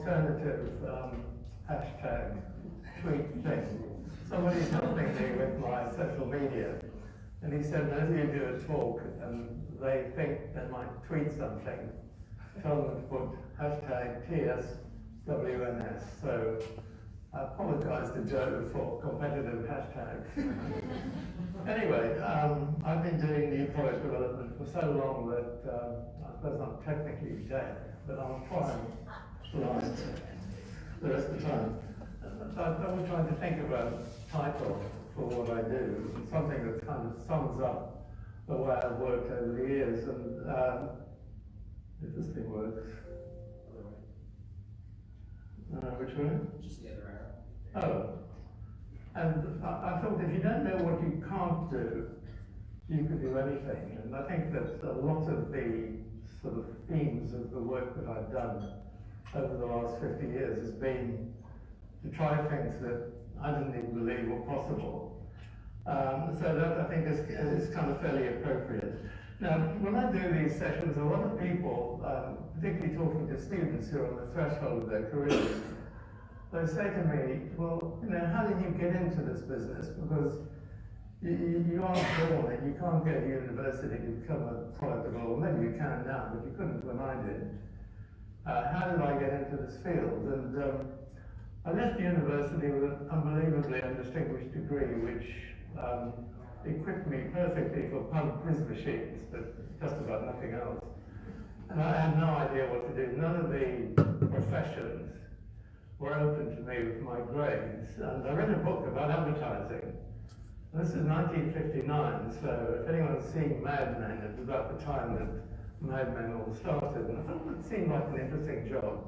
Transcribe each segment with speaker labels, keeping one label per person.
Speaker 1: alternative hashtag tweet thing. Somebody's helping me with my social media, and he said, whenever you do a talk and they think they might tweet something, tell them to put hashtag TSWNS. So I apologize to Joe for competitive hashtags. Anyway, I've been doing new product development for so long that I suppose I'm technically dead, but I'll try and last the rest of the time. I was trying to think about title for what I do, something that kind of sums up the way I've worked over the years, and if this thing works. Which way?
Speaker 2: Just the other arrow.
Speaker 1: Oh. And I thought if you don't know what you can't do, you could do anything. And I think that a lot of the sort of themes of the work that I've done over the last 50 years has been to try things that I didn't even believe were possible. So that I think is kind of fairly appropriate. Now, when I do these sessions, a lot of people, particularly talking to students who are on the threshold of their careers, they say to me, well, you know, how did you get into this business? Because you aren't born and you can't go to university to become a product developer. Maybe you can now, but you couldn't when I did. How did I get into this field? And I left university with an unbelievably undistinguished degree, which equipped me perfectly for pub quiz machines, but just about nothing else. And I had no idea what to do. None of the professions were open to me with my grades. And I read a book about advertising. And this is 1959, so if anyone's seen Mad Men, it was about the time that Mad Men all started. And I thought it seemed like an interesting job.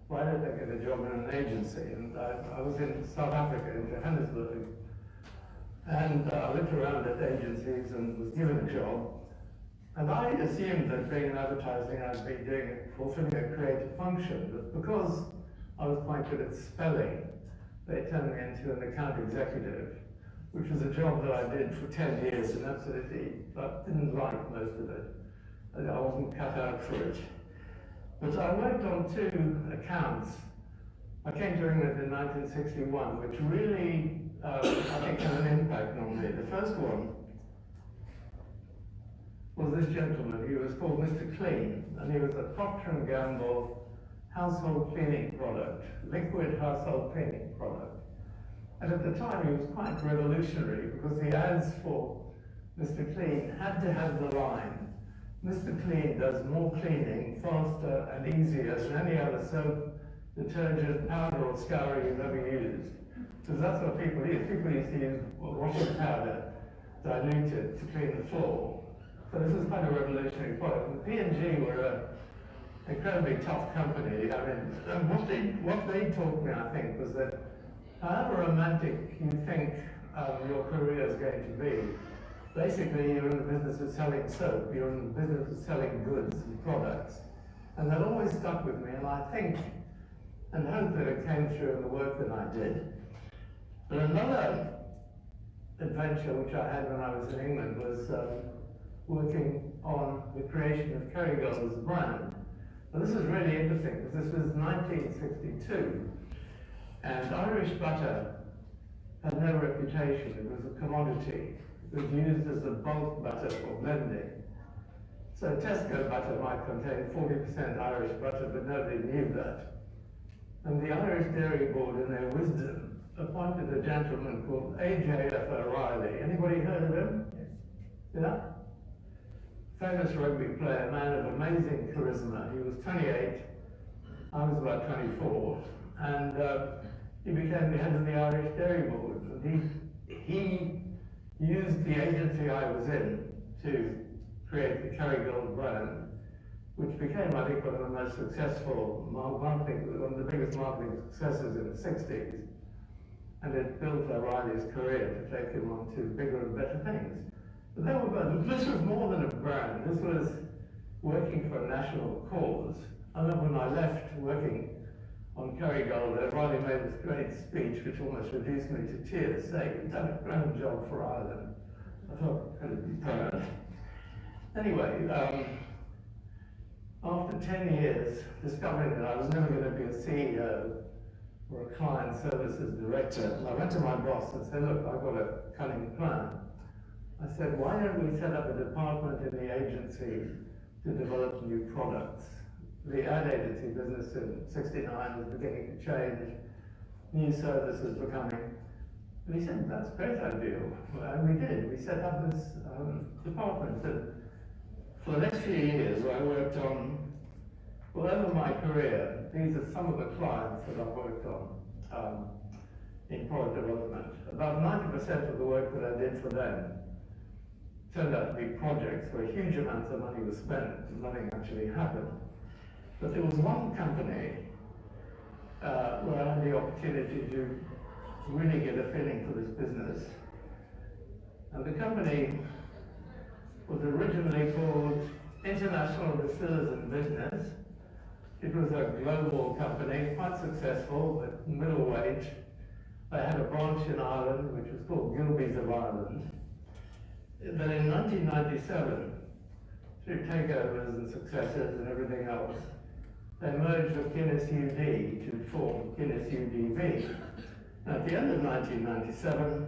Speaker 1: Why don't I get a job in an agency? And I was in South Africa, in Johannesburg. And I looked around at agencies and was given a job. And I assumed that being in advertising, I'd be fulfilling a creative function. But because I was quite good at spelling, they turned me into an account executive, which was a job that I did for 10 years and absolutely didn't like most of it. I wasn't cut out for it. But I worked on 2 accounts. I came to England in 1961, which really, I think, had an impact on me. The first one was this gentleman. He was called Mr. Clean, and he was a Procter & Gamble household cleaning product, liquid household cleaning product. And at the time, he was quite revolutionary because the ads for Mr. Clean had to have the line, Mr. Clean does more cleaning faster and easier than any other soap, detergent, powder, or scourer you've ever used. Because that's what people use. People used to use washing powder diluted to clean the floor. So this is kind of a revolutionary product. And P&G were an incredibly tough company. I mean, what they taught me, I think, was that however romantic you think your career is going to be, basically you're in the business of selling soap, you're in the business of selling goods and products. And that always stuck with me, and I think, and hope that it came through in the work that I did. But another adventure which I had when I was in England was working on the creation of Kerrygold as a brand. Now this is really interesting because this was 1962, and Irish butter had no reputation. It was a commodity. It was used as a bulk butter for blending. So Tesco butter might contain 40% Irish butter, but nobody knew that. And the Irish Dairy Board, in their wisdom, appointed a gentleman called A.J.F. O'Reilly. Anybody heard of him? Yeah? Famous rugby player, man of amazing charisma. He was 28, I was about 24, and he became the head of the Irish Dairy Board. And he used the agency I was in to create the Kerrygold brand, which became, I think, one of the most successful marketing, one of the biggest marketing successes in the 60s. And it built O'Reilly's career to take him on to bigger and better things. But this was more than a brand. This was working for a national cause. I remember when I left working on Kerrygold, O'Reilly made this great speech which almost reduced me to tears, saying, "You've done a grand job for Ireland." I felt incredibly proud. Anyway, after 10 years, discovering that I was never going to be a CEO or a client services director, I went to my boss and said, look, I've got a cunning plan. I said, why don't we set up a department in the agency to develop new products? The ad agency business in '69 was beginning to change, new services were coming. And he said, that's a great idea. And we did. We set up this department. And for the next few years, I worked on, well, over my career, these are some of the clients that I've worked on in product development. About 90% of the work that I did for them turned out to be projects where huge amounts of money was spent and nothing actually happened. But there was one company where I had the opportunity to really get a feeling for this business. And the company was originally called International Distillers and Business. It was a global company, quite successful, but middleweight. They had a branch in Ireland, which was called Gilbey's of Ireland. But in 1997, through takeovers and successes and everything else, they merged with Guinness UD to form Guinness UDV. At the end of 1997,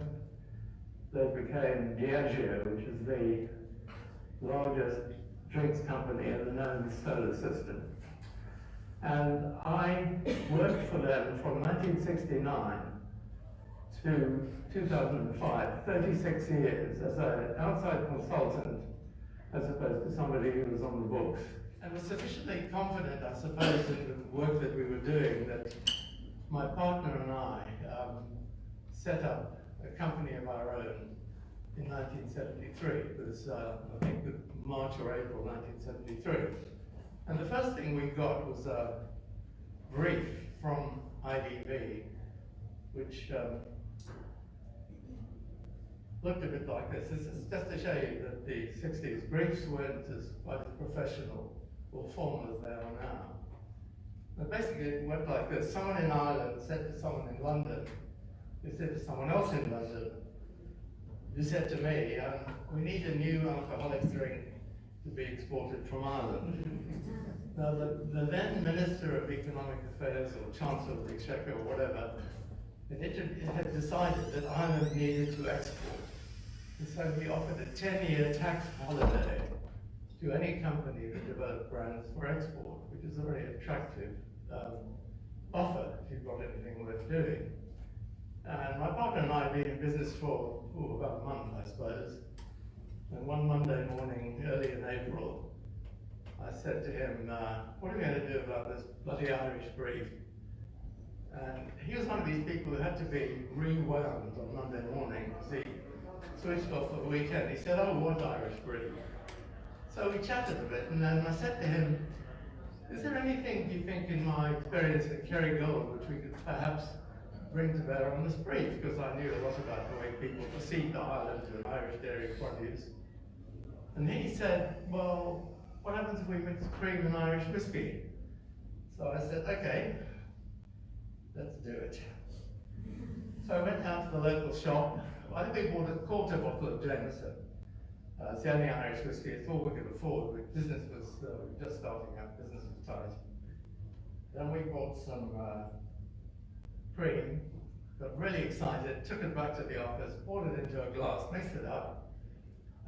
Speaker 1: they became Diageo, which is the largest drinks company in the known solar system. And I worked for them from 1969 to 2005, 36 years as an outside consultant, as opposed to somebody who was on the books. And was sufficiently confident, I suppose, in the work that we were doing that my partner and I set up a company of our own in 1973. It was, I think, March or April 1973. And the first thing we got was a brief from IDV, which looked a bit like this. This is just to show you that the 60s briefs weren't as quite as professional or formal as they are now. But basically it went like this. Someone in Ireland said to someone in London, who said to someone else in London, who said to me, we need a new alcoholic drink to be exported from Ireland. Now the then Minister of Economic Affairs or Chancellor of the Exchequer or whatever, it had decided that Ireland needed to export. And so he offered a 10-year tax holiday to any company that developed brands for export, which is a very attractive offer if you've got anything worth doing. And my partner and I have been in business for about a month, I suppose. And one Monday morning, early in April, I said to him, what are we going to do about this bloody Irish brief? And he was one of these people who had to be rewound on Monday morning because he switched off for the weekend. He said, oh, what Irish brief? So we chatted a bit, and then I said to him, is there anything you think in my experience at Kerry Gold which we could perhaps bring to bear on this brief? Because I knew a lot about the way people perceived Ireland and Irish dairy produce. And he said, well, what happens if we mix cream and Irish whiskey? So I said, okay, let's do it. So I went down to the local shop. I think we bought a quarter bottle of Jameson. It's the only Irish whiskey, it's all we could afford. Business was just starting out, business was tight. Then we bought some cream, got really excited, took it back to the office, poured it into a glass, mixed it up,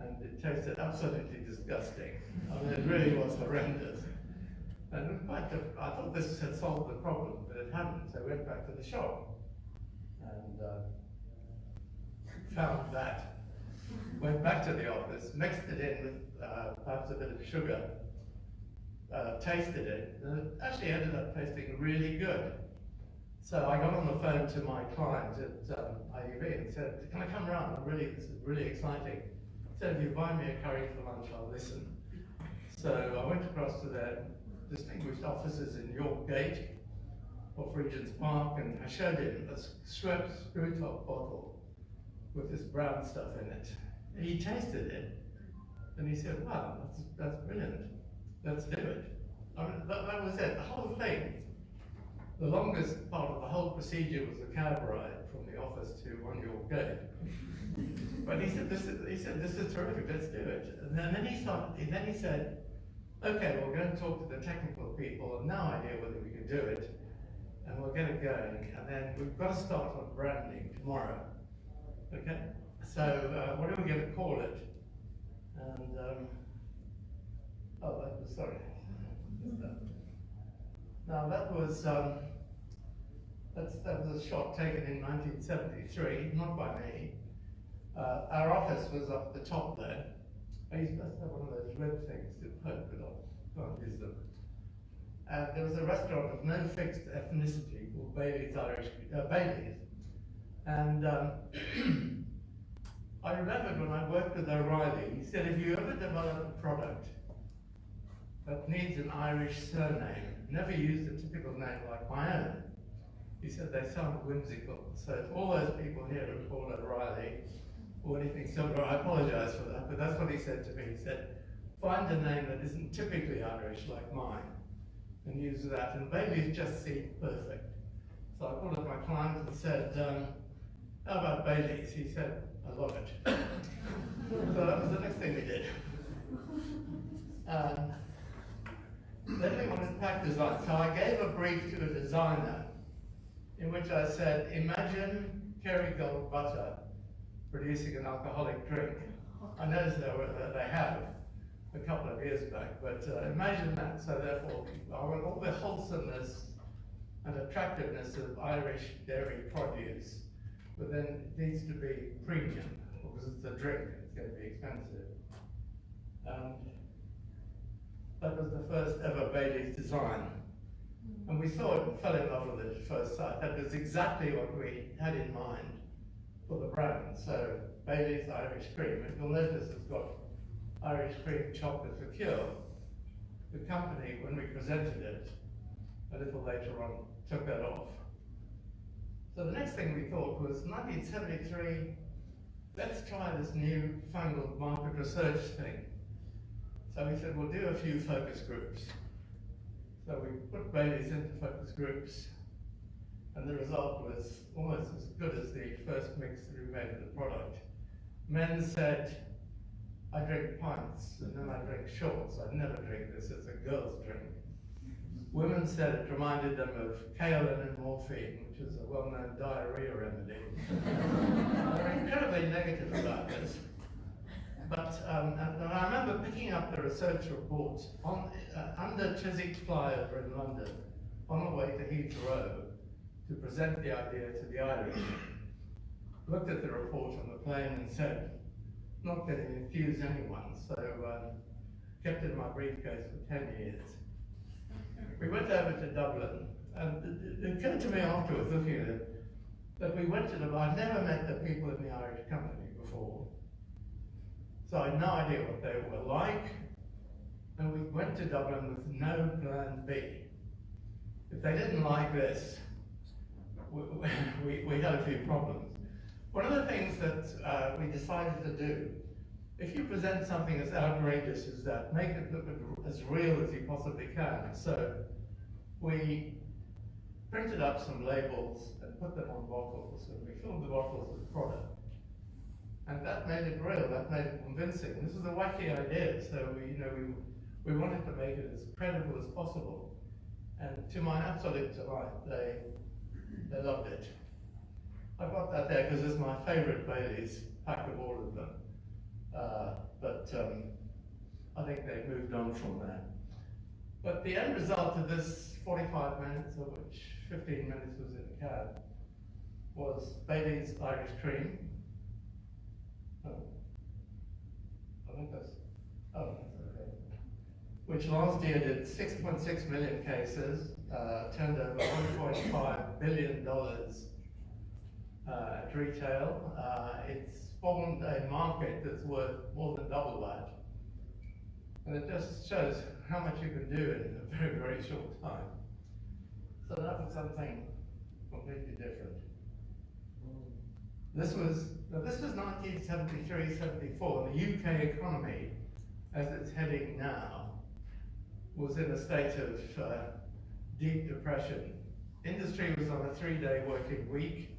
Speaker 1: and it tasted absolutely disgusting. I mean, it really was horrendous. And I thought this had solved the problem, but it hadn't, so I went back to the shop and found that. Went back to the office, mixed it in with perhaps a bit of sugar, tasted it, and it actually ended up tasting really good. So I got on the phone to my client at IDV and said, can I come around? This is really exciting. He said, if you buy me a curry for lunch, I'll listen. So I went across to their distinguished offices in York Gate, off Regent's Park, and I showed him a screw-top bottle with this brown stuff in it. And he tasted it, and he said, wow, that's brilliant. Let's do it. I mean, that was it, the whole thing. The longest part of the whole procedure was a cab ride from the office to One York Gate. But he said, this is terrific, let's do it. And then he said, okay, we're going to talk to the technical people, and no idea whether we can do it, and we'll get it going, and then we've got to start on branding tomorrow. Okay? So, what are we going to call it? And, oh, that was, sorry. Now, that was a shot taken in 1973, not by me. Our office was up the top there. I used to have one of those red things to poke it on, can't use them. And there was a restaurant of no fixed ethnicity called Bailey's Bailey's. And I remembered when I worked with O'Reilly, he said, if you ever develop a product that needs an Irish surname, never use a typical name like my own. He said they sound whimsical. So all those people here who call O'Reilly or anything similar, I apologize for that, but that's what he said to me. He said, find a name that isn't typically Irish like mine and use that. And Bailey's just seemed perfect. So I called up my client and said, how about Bailey's? He said, I love it. So that was the next thing we did. Then we wanted pack design. So I gave a brief to a designer in which I said, imagine Kerrygold butter producing an alcoholic drink. I noticed they have a couple of years back, but imagine that. So therefore, I want all the wholesomeness and attractiveness of Irish dairy produce, but then it needs to be premium because it's a drink, it's going to be expensive. That was the first ever Bailey's design. And we saw it and fell in love with it at first sight. That was exactly what we had in mind for the brand. So Bailey's Irish Cream, and you'll notice it's got Irish cream chocolate liqueur. The company, when we presented it, a little later on, took that off. So the next thing we thought was 1973, let's try this new fangled market research thing. So we said, we'll do a few focus groups. So we put Bailey's into focus groups, and the result was almost as good as the first mix that we made of the product. Men said, I drink pints, and then I drink shorts. I never drink this, it's a girl's drink. Women said it reminded them of kaolin and morphine, which is a well-known diarrhea remedy. They're incredibly negative about this. But and I remember picking up the research report on, under Chiswick flyover in London, on the way to Heathrow, to present the idea to the Irish. Looked at the report on the plane and said, not going to infuse anyone, so kept it in my briefcase for 10 years. We went over to Dublin, and it occurred to me afterwards, looking at it, that we went to them. I'd never met the people in the Irish company before, so I had no idea what they were like, and we went to Dublin with no plan B. If they didn't like this, we had a few problems. One of the things that we decided to do, if you present something as outrageous as that, make it look as real as you possibly can. So we printed up some labels and put them on bottles, and we filled the bottles with product. And that made it real, that made it convincing. This was a wacky idea, so we wanted to make it as credible as possible. And to my absolute delight, they loved it. I've got that there because it's my favorite Bailey's pack of all of them. But I think they moved on from there. But the end result of this 45 minutes, of which 15 minutes was in a cab, was Bailey's Irish Cream. I think that's okay. Which last year did 6.6 million cases, turned over $1.5 billion at retail. It's formed a market that's worth more than double that. And it just shows how much you can do in a very, very short time. So that was something completely different. This was 1973, 74. The UK economy, as it's heading now, was in a state of deep depression. Industry was on a 3-day working week,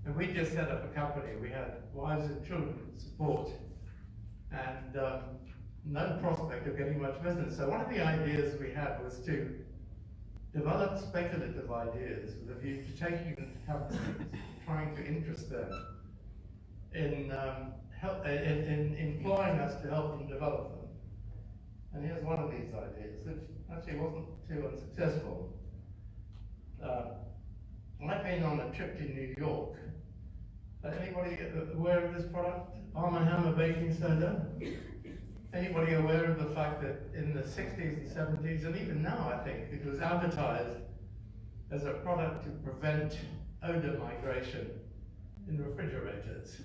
Speaker 1: and we just set up a company. We had wives and children support, and no prospect of getting much business. So one of the ideas we had was to develop speculative ideas with a view to taking companies, trying to interest them in, in employing us to help them develop them. And here's one of these ideas, which actually wasn't too unsuccessful. I've been on a trip to New York. Anybody aware of this product? Arm & Hammer baking soda? Anybody aware of the fact that in the 60s and 70s, and even now I think, it was advertised as a product to prevent odor migration in refrigerators?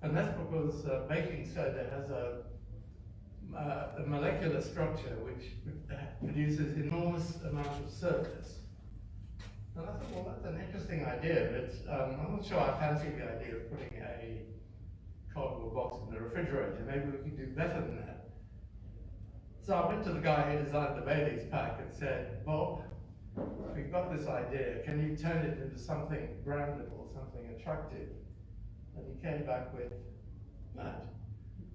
Speaker 1: And that's because baking soda has a molecular structure which produces enormous amounts of surface. And I thought, well, that's an interesting idea, but I'm not sure I fancy the idea of putting a cardboard box in the refrigerator. Maybe we can do better than that. So I went to the guy who designed the Bailey's pack and said, Bob, we've got this idea. Can you turn it into something brandable, something attractive? And he came back with that,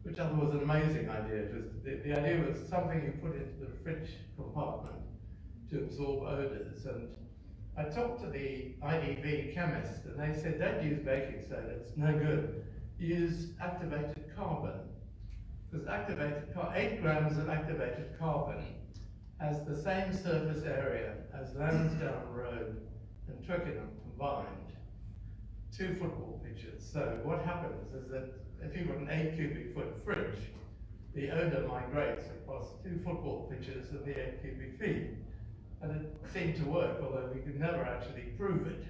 Speaker 1: which I thought was an amazing idea. It was, the idea was something you put into the fridge compartment to absorb odors. And I talked to the IDV chemist, and they said, don't use baking soda, it's no good. Use activated carbon. Because 8 grams of activated carbon has the same surface area as Lansdowne Road and Twickenham combined, 2 football pitches. So what happens is that if you've got an 8 cubic foot fridge, the odor migrates across 2 football pitches of the 8 cubic feet. And it seemed to work, although we could never actually prove it.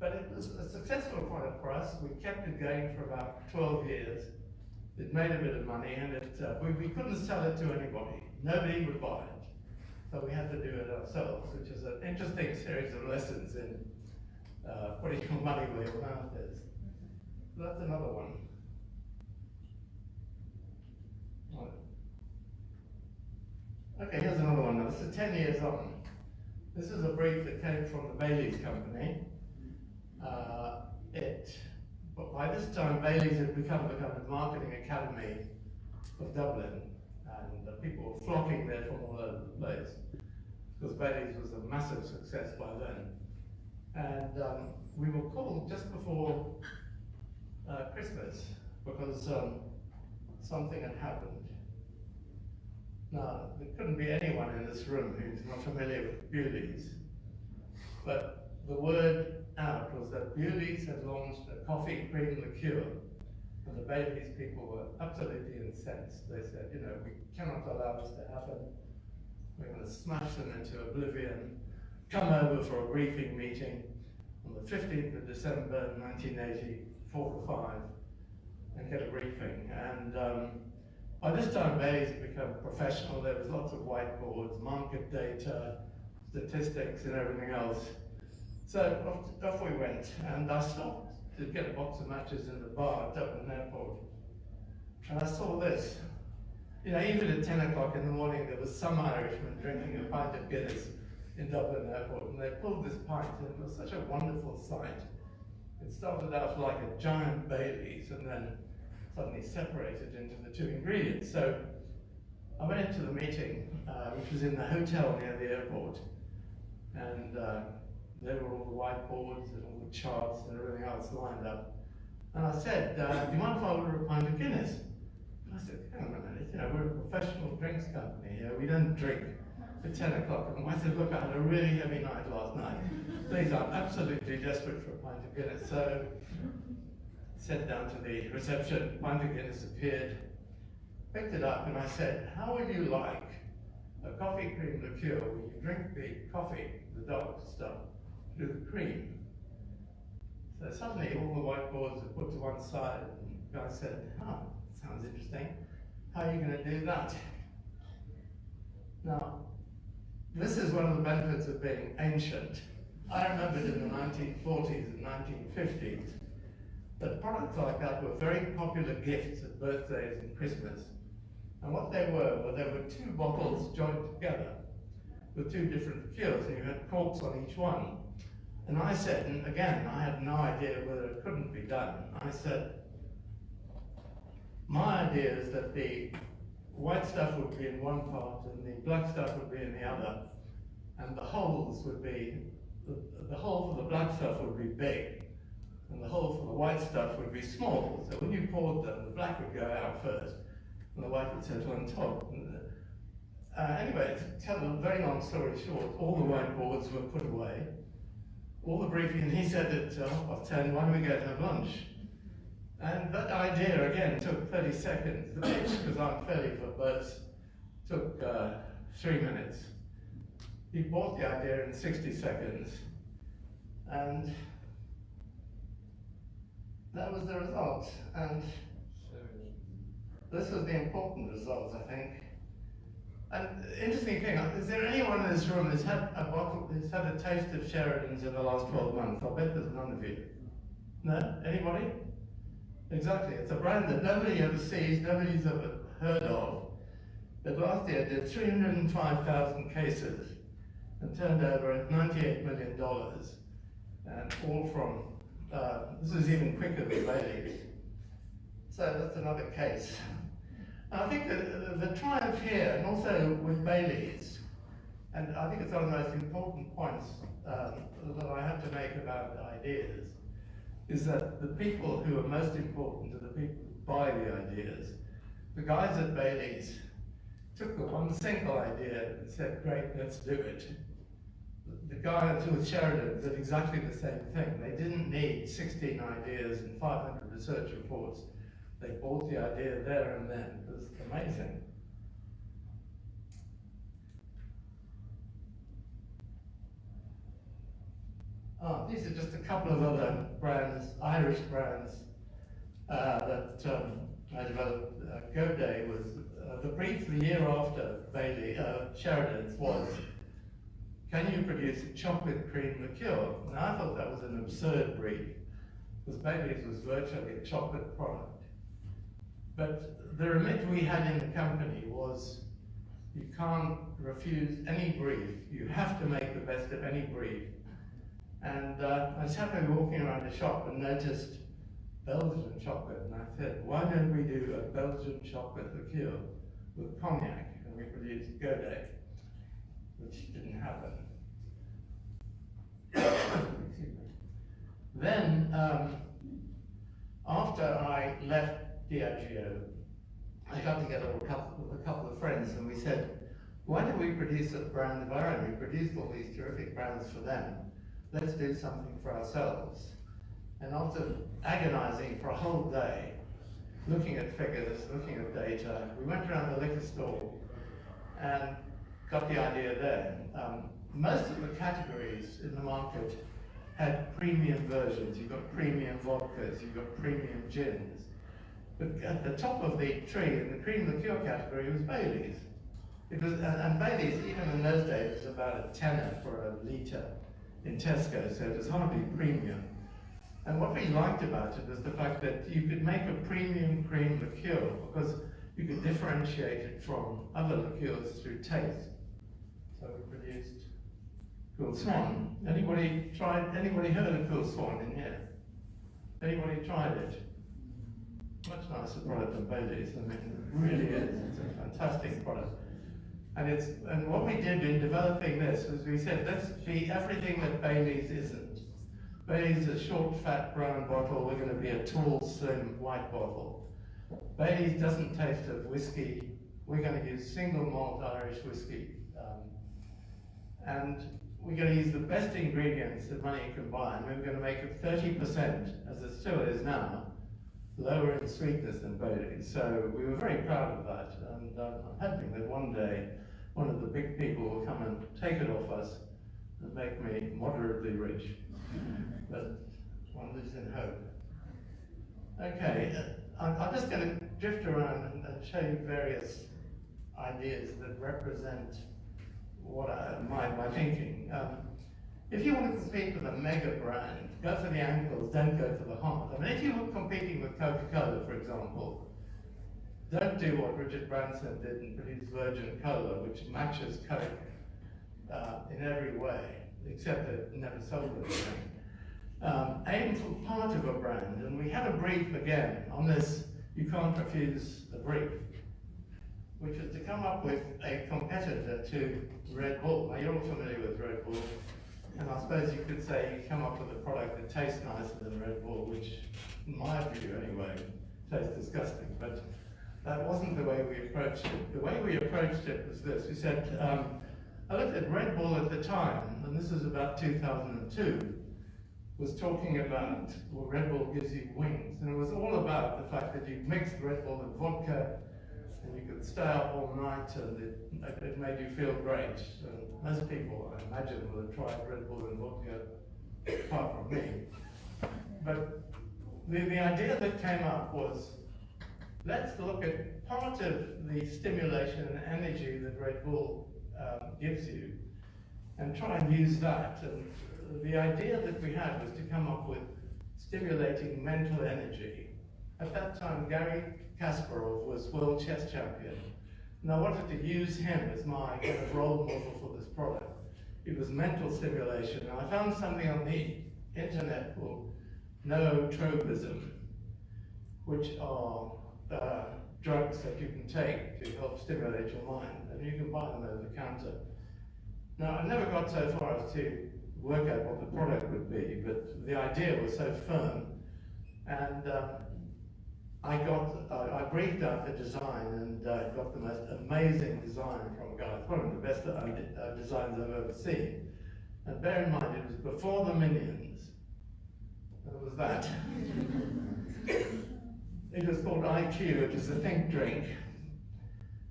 Speaker 1: But it was a successful product for us. We kept it going for about 12 years. It made a bit of money, and we couldn't sell it to anybody. Nobody would buy it. So we had to do it ourselves, which is an interesting series of lessons in putting your money where your mouth is. So that's another one. Okay, here's another one now. This is 10 years on. This is a brief that came from the Bailey's company. But by this time, Bailey's had become the kind of marketing academy of Dublin, and people were flocking there from all over the place, because Bailey's was a massive success by then. And we were called just before Christmas, because something had happened. Now, there couldn't be anyone in this room who's not familiar with Bewley's, but the word out was that Bewley's had launched a coffee cream liqueur, and the Bailey's people were absolutely incensed. They said, you know, we cannot allow this to happen. We're going to smash them into oblivion. Come over for a briefing meeting on the 15th of December 1980, 4 to 5, and get a briefing. And by this time, Bailey's had become professional. There was lots of whiteboards, market data, statistics, and everything else. So off we went, and I stopped to get a box of matches in the bar at Dublin Airport. And I saw this. You know, even at 10 o'clock in the morning, there was some Irishman drinking a pint of Guinness in Dublin Airport, and they pulled this pint, and it was such a wonderful sight. It started out like a giant Bailey's, and then suddenly separated into the 2 ingredients. So I went into the meeting, which was in the hotel near the airport, and there were all the whiteboards and all the charts and everything else lined up. And I said, do you mind if I order a pint of Guinness? And I said, hang on a minute, you know, we're a professional drinks company here, we don't drink at 10 o'clock. And I said, look, I had a really heavy night last night. Please, I'm absolutely desperate for a pint of Guinness. So sent down to the reception, pint of Guinness appeared, picked it up, and I said, how would you like a coffee cream liqueur where you drink the coffee, the dark stuff, through the cream? So suddenly all the whiteboards were put to one side, and the guy said, sounds interesting. How are you going to do that? Now, this is one of the benefits of being ancient. I remembered in the 1940s and 1950s that products like that were very popular gifts at birthdays and Christmas. And what they were there were 2 bottles joined together with 2 different liqueurs, and you had corks on each one. And I said, and again, I had no idea whether it couldn't be done. I said, my idea is that the white stuff would be in one part and the black stuff would be in the other. And the holes would be, the hole for the black stuff would be big, and the hole for the white stuff would be small. So when you poured them, the black would go out first, and the white would settle on top. Anyway, to tell a very long story short, all the whiteboards were put away. All the briefing, he said at 10:30, why don't we go to have lunch? And that idea, again, took 30 seconds. The pitch, because I'm fairly verbose, took 3 minutes. He bought the idea in 60 seconds. And that was the result. And this was the important result, I think. And interesting thing, is there anyone in this room who's had a bottle, who's had a taste of Sheridan's in the last 12 months? I'll bet there's none of you. No? Anybody? Exactly. It's a brand that nobody ever sees, nobody's ever heard of. But last year did 305,000 cases and turned over $98 million. And all from, this is even quicker than Bailey's. So that's another case. I think that the triumph here, and also with Bailey's, and I think it's one of the most important points that I have to make about ideas, is that the people who are most important are the people who buy the ideas. The guys at Bailey's took the one single idea and said, great, let's do it. The guy with Sheridan did exactly the same thing. They didn't need 16 ideas and 500 research reports. They bought the idea there and then. It was amazing. These are just a couple of other brands, Irish brands, that I developed. Go Day was, the brief the year after Sheridan's was, can you produce a chocolate cream liqueur? And I thought that was an absurd brief, because Bailey's was virtually a chocolate product. But the remit we had in the company was, you can't refuse any brief. You have to make the best of any brief. And I was happily walking around the shop and noticed Belgian chocolate. And I said, why don't we do a Belgian chocolate liqueur with cognac? And we produced Godet, which didn't happen. Then, after I left Diageo, I got together with a couple of friends and we said, why don't we produce a brand of our own? We produced all these terrific brands for them. Let's do something for ourselves. And after agonizing for a whole day, looking at figures, looking at data, we went around the liquor store and got the idea there. Most of the categories in the market had premium versions. You've got premium vodkas, you've got premium gins. But at the top of the tree in the cream liqueur category was Bailey's. It was, and Bailey's, even in those days, was about a tenner for a litre in Tesco, so it was hardly premium. And what we liked about it was the fact that you could make a premium cream liqueur because you could differentiate it from other liqueurs through taste. So we produced Cool Swan. Anybody heard of Cool Swan in here? Anybody tried it? Much nicer product than Bailey's. I mean, it really is. It's a fantastic product. And what we did in developing this was we said, let's be everything that Bailey's isn't. Bailey's is a short, fat, brown bottle. We're going to be a tall, slim, white bottle. Bailey's doesn't taste of whiskey. We're going to use single malt Irish whiskey. And we're going to use the best ingredients that money can buy. And we're going to make it 30%, as it still is now, lower in sweetness than Bailey's. So we were very proud of that. And I'm hoping that one day, one of the big people will come and take it off us and make me moderately rich. But one lives in hope. Okay, I'm just going to drift around and show you various ideas that represent what my thinking. If you want to compete with a mega brand, go for the ankles, don't go for the heart. I mean, if you were competing with Coca-Cola, for example, don't do what Richard Branson did and produce Virgin Cola, which matches Coke in every way, except that it never sold anything. Aim for part of a brand, and we had a brief again on this, you can't refuse a brief. which was to come up with a competitor to Red Bull. Now, you're all familiar with Red Bull, and I suppose you could say you come up with a product that tastes nicer than Red Bull, which, in my view anyway, tastes disgusting. But that wasn't the way we approached it. The way we approached it was this. We said, I looked at Red Bull at the time, and this is about 2002, was talking about, well, Red Bull gives you wings. And it was all about the fact that you mixed Red Bull with vodka, and you could stay up all night, and it made you feel great. And most people, I imagine, will have tried Red Bull and vodka, apart from me. But the idea that came up was, let's look at part of the stimulation and energy that Red Bull gives you, and try and use that. And the idea that we had was to come up with stimulating mental energy. At that time, Gary Kasparov was world chess champion, and I wanted to use him as my kind of role model for this product. It was mental stimulation, and I found something on the internet called nootropism, which are drugs that you can take to help stimulate your mind, and you can buy them over the counter. Now, I never got so far as to work out what the product would be, but the idea was so firm, and I briefed out the design, and got the most amazing design from a guy. It's one of the best designs I've ever seen. And bear in mind, it was before the Minions. It was that. It was called IQ, it was a think drink.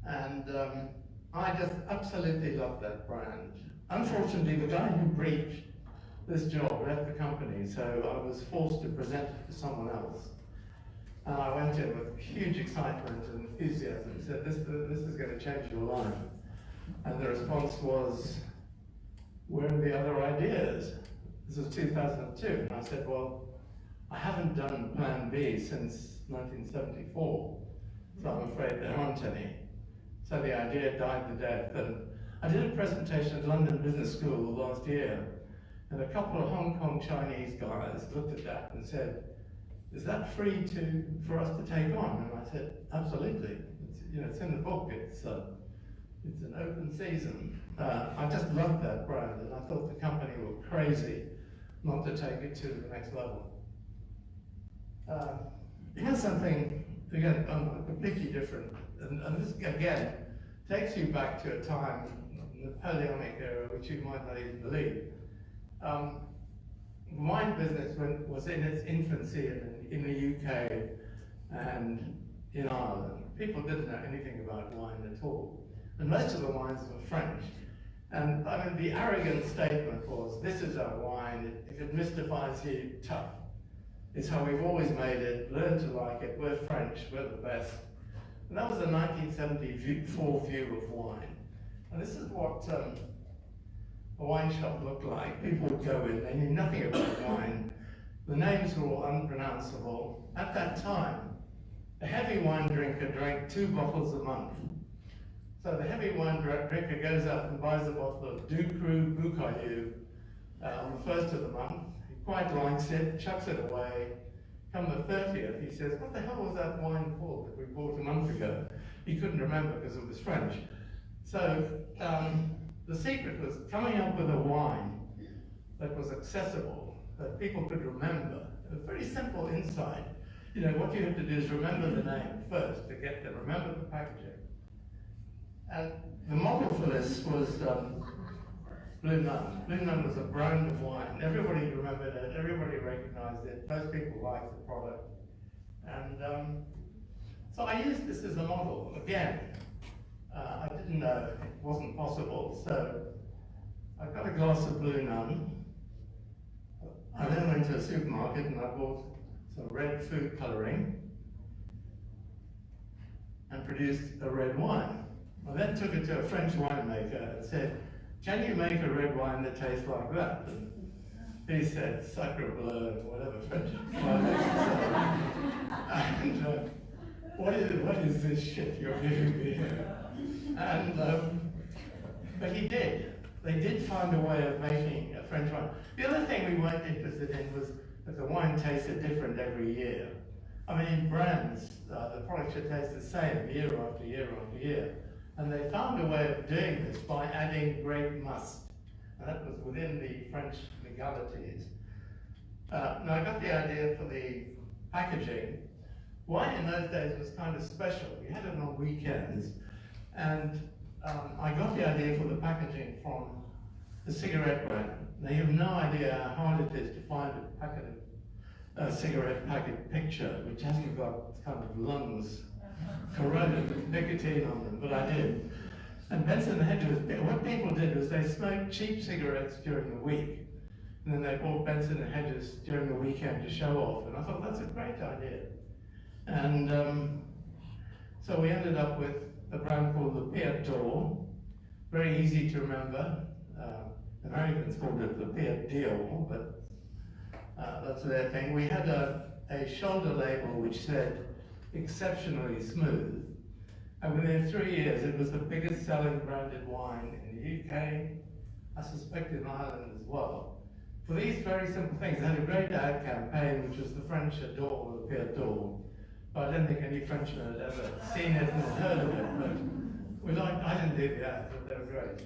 Speaker 1: And I just absolutely loved that brand. Unfortunately, the guy who briefed this job left the company, so I was forced to present it to someone else. And I went in with huge excitement and enthusiasm and said, this is going to change your life. And the response was, where are the other ideas? This was 2002, and I said, well, I haven't done Plan B since 1974, so I'm afraid there aren't any. So the idea died to death. And I did a presentation at London Business School last year, and a couple of Hong Kong Chinese guys looked at that and said, is that free for us to take on? And I said, absolutely. It's in the book. It's an open season. I just loved that brand, and I thought the company were crazy not to take it to the next level. Here's something, again, completely different. And this, again, takes you back to a time, Napoleonic era, which you might not even believe. The wine business was in its infancy in the UK and in Ireland. People didn't know anything about wine at all. And most of the wines were French. And I mean, the arrogant statement was, this is our wine, if it mystifies you, tough. It's how we've always made it, learn to like it, we're French, we're the best. And that was a 1974 view of wine. And this is what a wine shop looked like. People would go in, they knew nothing about wine. The names were all unpronounceable. At that time, a heavy wine drinker drank 2 bottles a month. So the heavy wine drinker goes out and buys a bottle of Ducru Bucaillou on the 1st of the month. He quite likes it, chucks it away. Come the 30th, he says, what the hell was that wine called that we bought a month ago? He couldn't remember because it was French. So the secret was coming up with a wine that was accessible, that people could remember. A very simple insight. What you have to do is remember the name first to get there, remember the packaging. And the model for this was Blue Nun. Blue Nun was a brand of wine. Everybody remembered it, everybody recognized it, most people liked the product. And so I used this as a model. Again, I didn't know it wasn't possible, so I got a glass of Blue Nun. I then went to a supermarket and I bought some red food coloring and produced a red wine. I then took it to a French winemaker and said, can you make a red wine that tastes like that? And he said, sacre bleu, whatever French winemaker said. And what is this shit you're giving me here? And, but he did. They did find a way of making a French wine. The other thing we weren't interested in was that the wine tasted different every year. I mean, in brands, the product should taste the same year after year after year. And they found a way of doing this by adding grape must. And that was within the French legalities. Now, I got the idea for the packaging. Wine in those days was kind of special. We had it on weekends. And I got the idea for the packaging from the cigarette brand. Now, you have no idea how hard it is to find a packet of cigarette packet picture which hasn't got kind of lungs corroded with nicotine on them, but I did. And Benson and Hedges, what people did was they smoked cheap cigarettes during the week, and then they bought Benson and Hedges during the weekend to show off, and I thought that's a great idea. And so we ended up with a brand called the Pied d'Or, very easy to remember. Americans called it the Pied d'Or, but that's their thing. We had a shoulder label which said exceptionally smooth, and within 3 years it was the biggest selling branded wine in the UK, I suspect in Ireland as well. For these very simple things, they had a great ad campaign which was the French adore the Pied d'Or, but I don't think any Frenchman had ever seen it and heard of it, but I didn't do the ads, but they were great.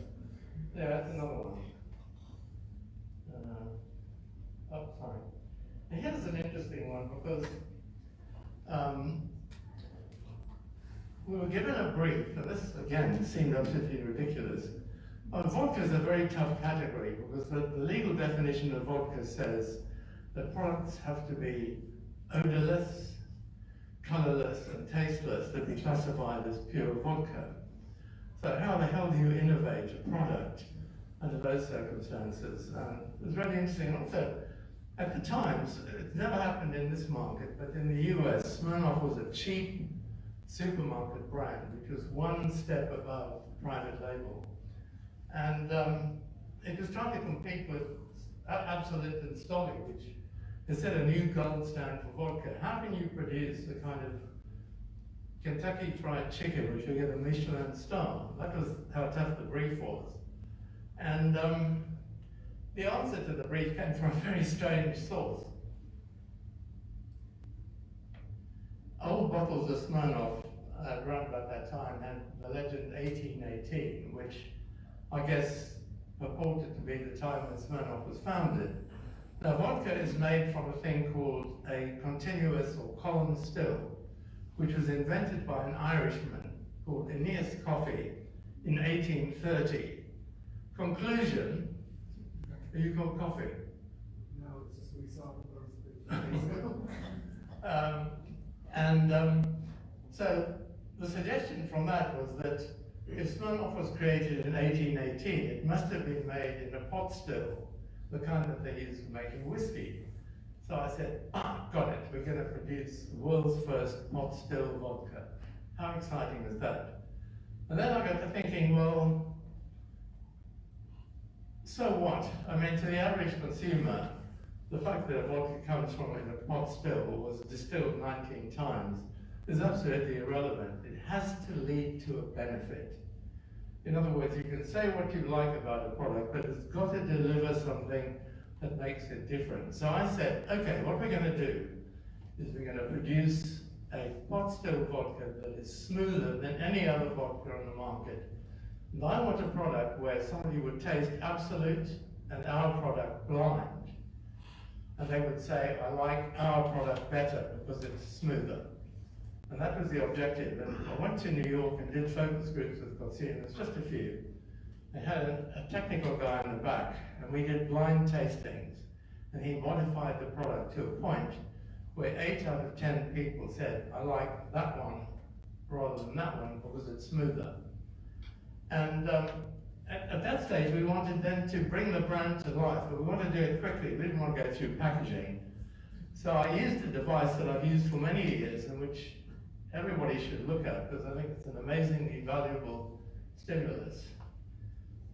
Speaker 1: Yeah, that's another one. Oh, sorry. Now here's an interesting one because we were given a brief, and this again seemed absolutely ridiculous. Vodka is a very tough category because the legal definition of vodka says that products have to be odorless, colorless, and tasteless to be classified as pure vodka. So how the hell do you innovate a product under those circumstances? It was really interesting. Also, at the times, it never happened in this market, but in the US, Smirnoff was a cheap supermarket brand, which was one step above private label. And it was trying to compete with Absolut and Stoli, which has set a new gold standard for vodka. How can you produce the kind of Kentucky Fried Chicken, which will get a Michelin star? That was how tough the brief was. And the answer to the brief came from a very strange source. Old bottles of Smirnoff around about that time had the legend 1818, which I guess purported to be the time when Smirnoff was founded. Now, vodka is made from a thing called a continuous or column still, which was invented by an Irishman called Aeneas Coffey in 1830. Conclusion, are you called Coffee?
Speaker 2: No, it's just we saw the first
Speaker 1: so the suggestion from that was that if Smirnoff was created in 1818, it must have been made in a pot still, the kind that they use for making whiskey. So I said, got it, we're going to produce the world's first pot still vodka. How exciting is that? And then I got to thinking, well, so what? I mean, to the average consumer, the fact that a vodka comes from in a pot still or was distilled 19 times is absolutely irrelevant. It has to lead to a benefit. In other words, you can say what you like about a product, but it's got to deliver something that makes it different. So I said, okay, what we're going to do is we're going to produce a pot still vodka that is smoother than any other vodka on the market. And I want a product where somebody would taste Absolut and our product blind. And they would say, I like our product better because it's smoother. And that was the objective. And I went to New York and did focus groups with consumers, just a few. They had a technical guy in the back, and we did blind tastings. And he modified the product to a point where 8 out of 10 people said, I like that one rather than that one because it's smoother. And at that stage, we wanted then to bring the brand to life, but we wanted to do it quickly. We didn't want to go through packaging. So I used a device that I've used for many years and which everybody should look at because I think it's an amazingly valuable stimulus.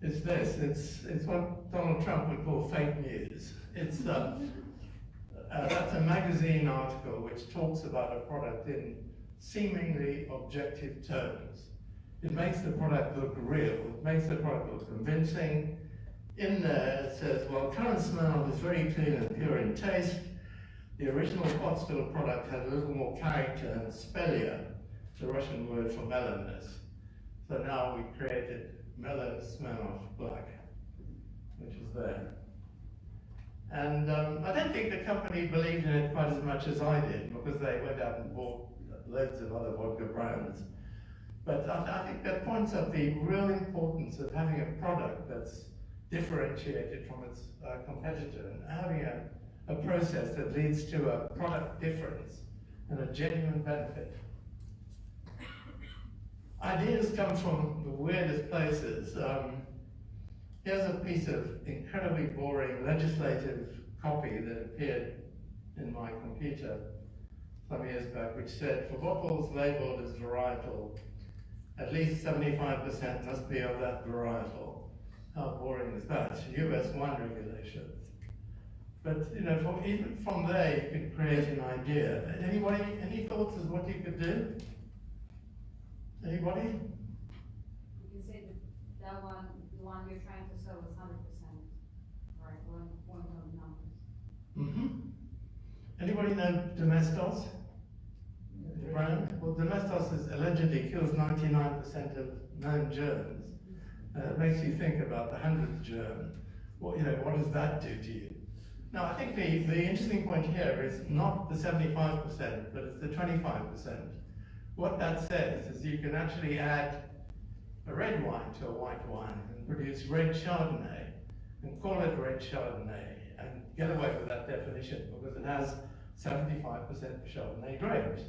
Speaker 1: It's this. It's what Donald Trump would call fake news. It's that's a magazine article which talks about a product in seemingly objective terms. It makes the product look real. It makes the product look convincing. In there it says, well, current Smirnoff is very clean and pure in taste. The original pot still product had a little more character and spelia, the Russian word for mellowness. So now we created mellow Smirnoff Black, which is there. And I don't think the company believed in it quite as much as I did, because they went out and bought loads of other vodka brands. But I think that points out the real importance of having a product that's differentiated from its competitor, and having a process that leads to a product difference and a genuine benefit. Ideas come from the weirdest places. Here's a piece of incredibly boring legislative copy that appeared in my computer some years back, which said, for bottles labeled as varietal, at least 75% must be of that varietal. How boring is that? US wine regulations. But even from there, you could create an idea. Anybody, any thoughts as what you could do? Anybody?
Speaker 3: You can say that one, the one you're trying to sell is 100%, right? One of the numbers.
Speaker 1: Anybody know Domestos? The brand? Well, Domestos is allegedly kills 99% of known germs. It makes you think about the 100th germ. What does that do to you? Now, I think the interesting point here is not the 75%, but it's the 25%. What that says is you can actually add a red wine to a white wine and produce red Chardonnay and call it red Chardonnay and get away with that definition because it has 75% Chardonnay grapes.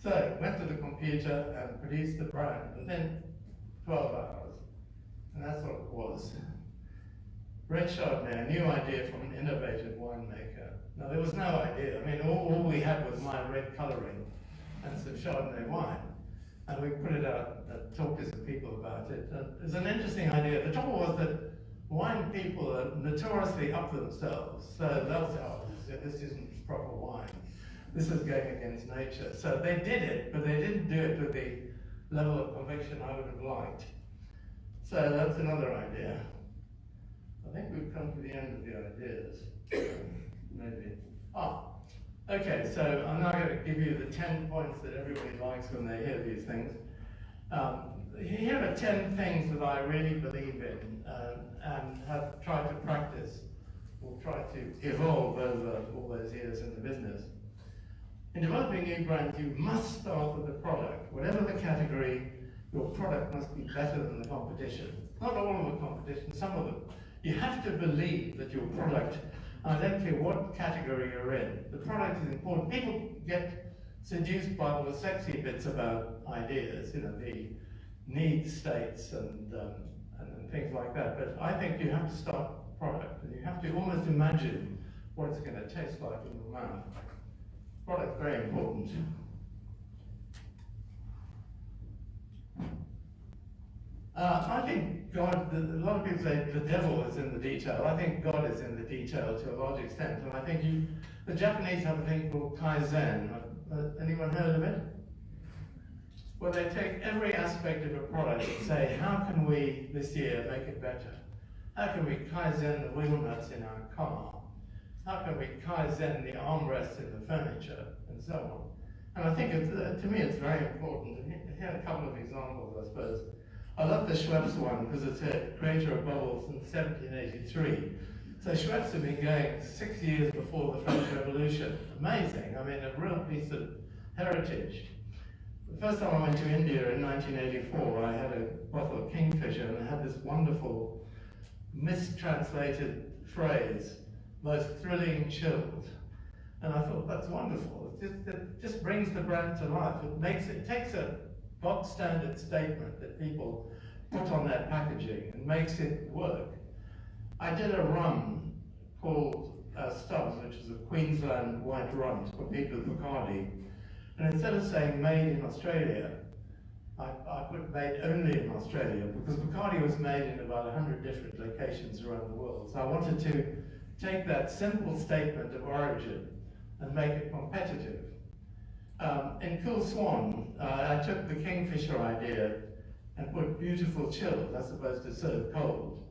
Speaker 1: So went to the computer and produced the brand within 12 hours. And that's what it was. Red Chardonnay, a new idea from an innovative winemaker. Now there was no idea. I mean, all we had was my red coloring and some Chardonnay wine. And we put it out and talked to some people about it. And it's an interesting idea. The trouble was that wine people are notoriously up themselves. So they'll say, oh, this isn't proper wine. This is going against nature. So they did it, but they didn't do it with the level of conviction I would have liked. So that's another idea. I think we've come to the end of the ideas. Maybe. Okay, so I'm now going to give you the 10 points that everybody likes when they hear these things. Here are 10 things that I really believe in and have tried to practice or tried to evolve over all those years in the business. In developing new brands, you must start with the product. Whatever the category, your product must be better than the competition. Not all of the competition, some of them. You have to believe that your product, I don't care what category you're in, the product is important. People get seduced by all the sexy bits about ideas, the need states and things like that. But I think you have to start with product, and you have to almost imagine what it's going to taste like in your mouth. Product's very important. I think God, a lot of people say the devil is in the detail. I think God is in the detail to a large extent. And I think the Japanese have a thing called Kaizen. Anyone heard of it? Well, they take every aspect of a product and say, how can we this year make it better? How can we Kaizen the wheel nuts in our car? How can we Kaizen the armrests in the furniture? And so on. And I think, to me, it's very important. And here are a couple of examples, I suppose. I love the Schweppes one because it's a creator of bubbles since 1783. So Schweppes have been going 6 years before the French Revolution. Amazing. I mean, a real piece of heritage. The first time I went to India in 1984, I had a bottle of Kingfisher and it had this wonderful mistranslated phrase, most thrilling chilled. And I thought, that's wonderful. It just brings the brand to life. It takes a box standard statement that people put on their packaging and makes it work. I did a rum called Stubbs, which is a Queensland white rum. It's competed with Bacardi. And instead of saying made in Australia, I put made only in Australia because Bacardi was made in about 100 different locations around the world. So I wanted to take that simple statement of origin and make it competitive. In Cool Swan, I took the Kingfisher idea and put beautiful chilled as opposed to serve cold.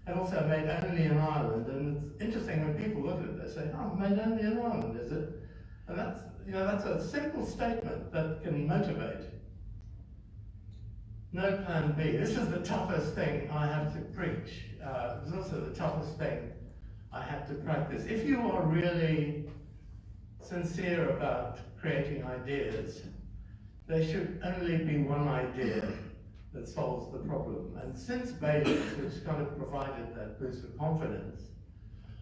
Speaker 1: and also made only in Ireland. And it's interesting when people look at it, they say, "Oh, made only in Ireland, is it?" And that's, that's a simple statement that can motivate. No plan B. This is the toughest thing I had to preach. It was also the toughest thing I had to practice. If you are really sincere about creating ideas, there should only be one idea that solves the problem. And since Bailey's, which kind of provided that boost of confidence,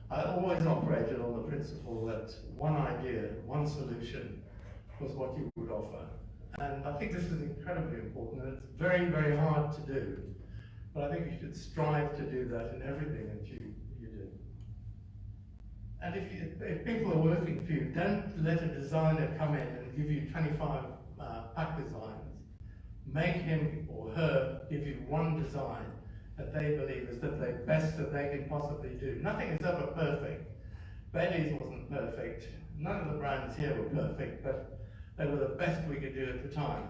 Speaker 1: I always operated on the principle that one idea, one solution was what you would offer. And I think this is incredibly important, and it's very, very hard to do. But I think you should strive to do that in everything that you do. And if people are working for you, don't let a designer come in and give you 25 pack designs. Make him or her give you one design that they believe is the best that they can possibly do. Nothing is ever perfect. Bailey's wasn't perfect. None of the brands here were perfect, but they were the best we could do at the time.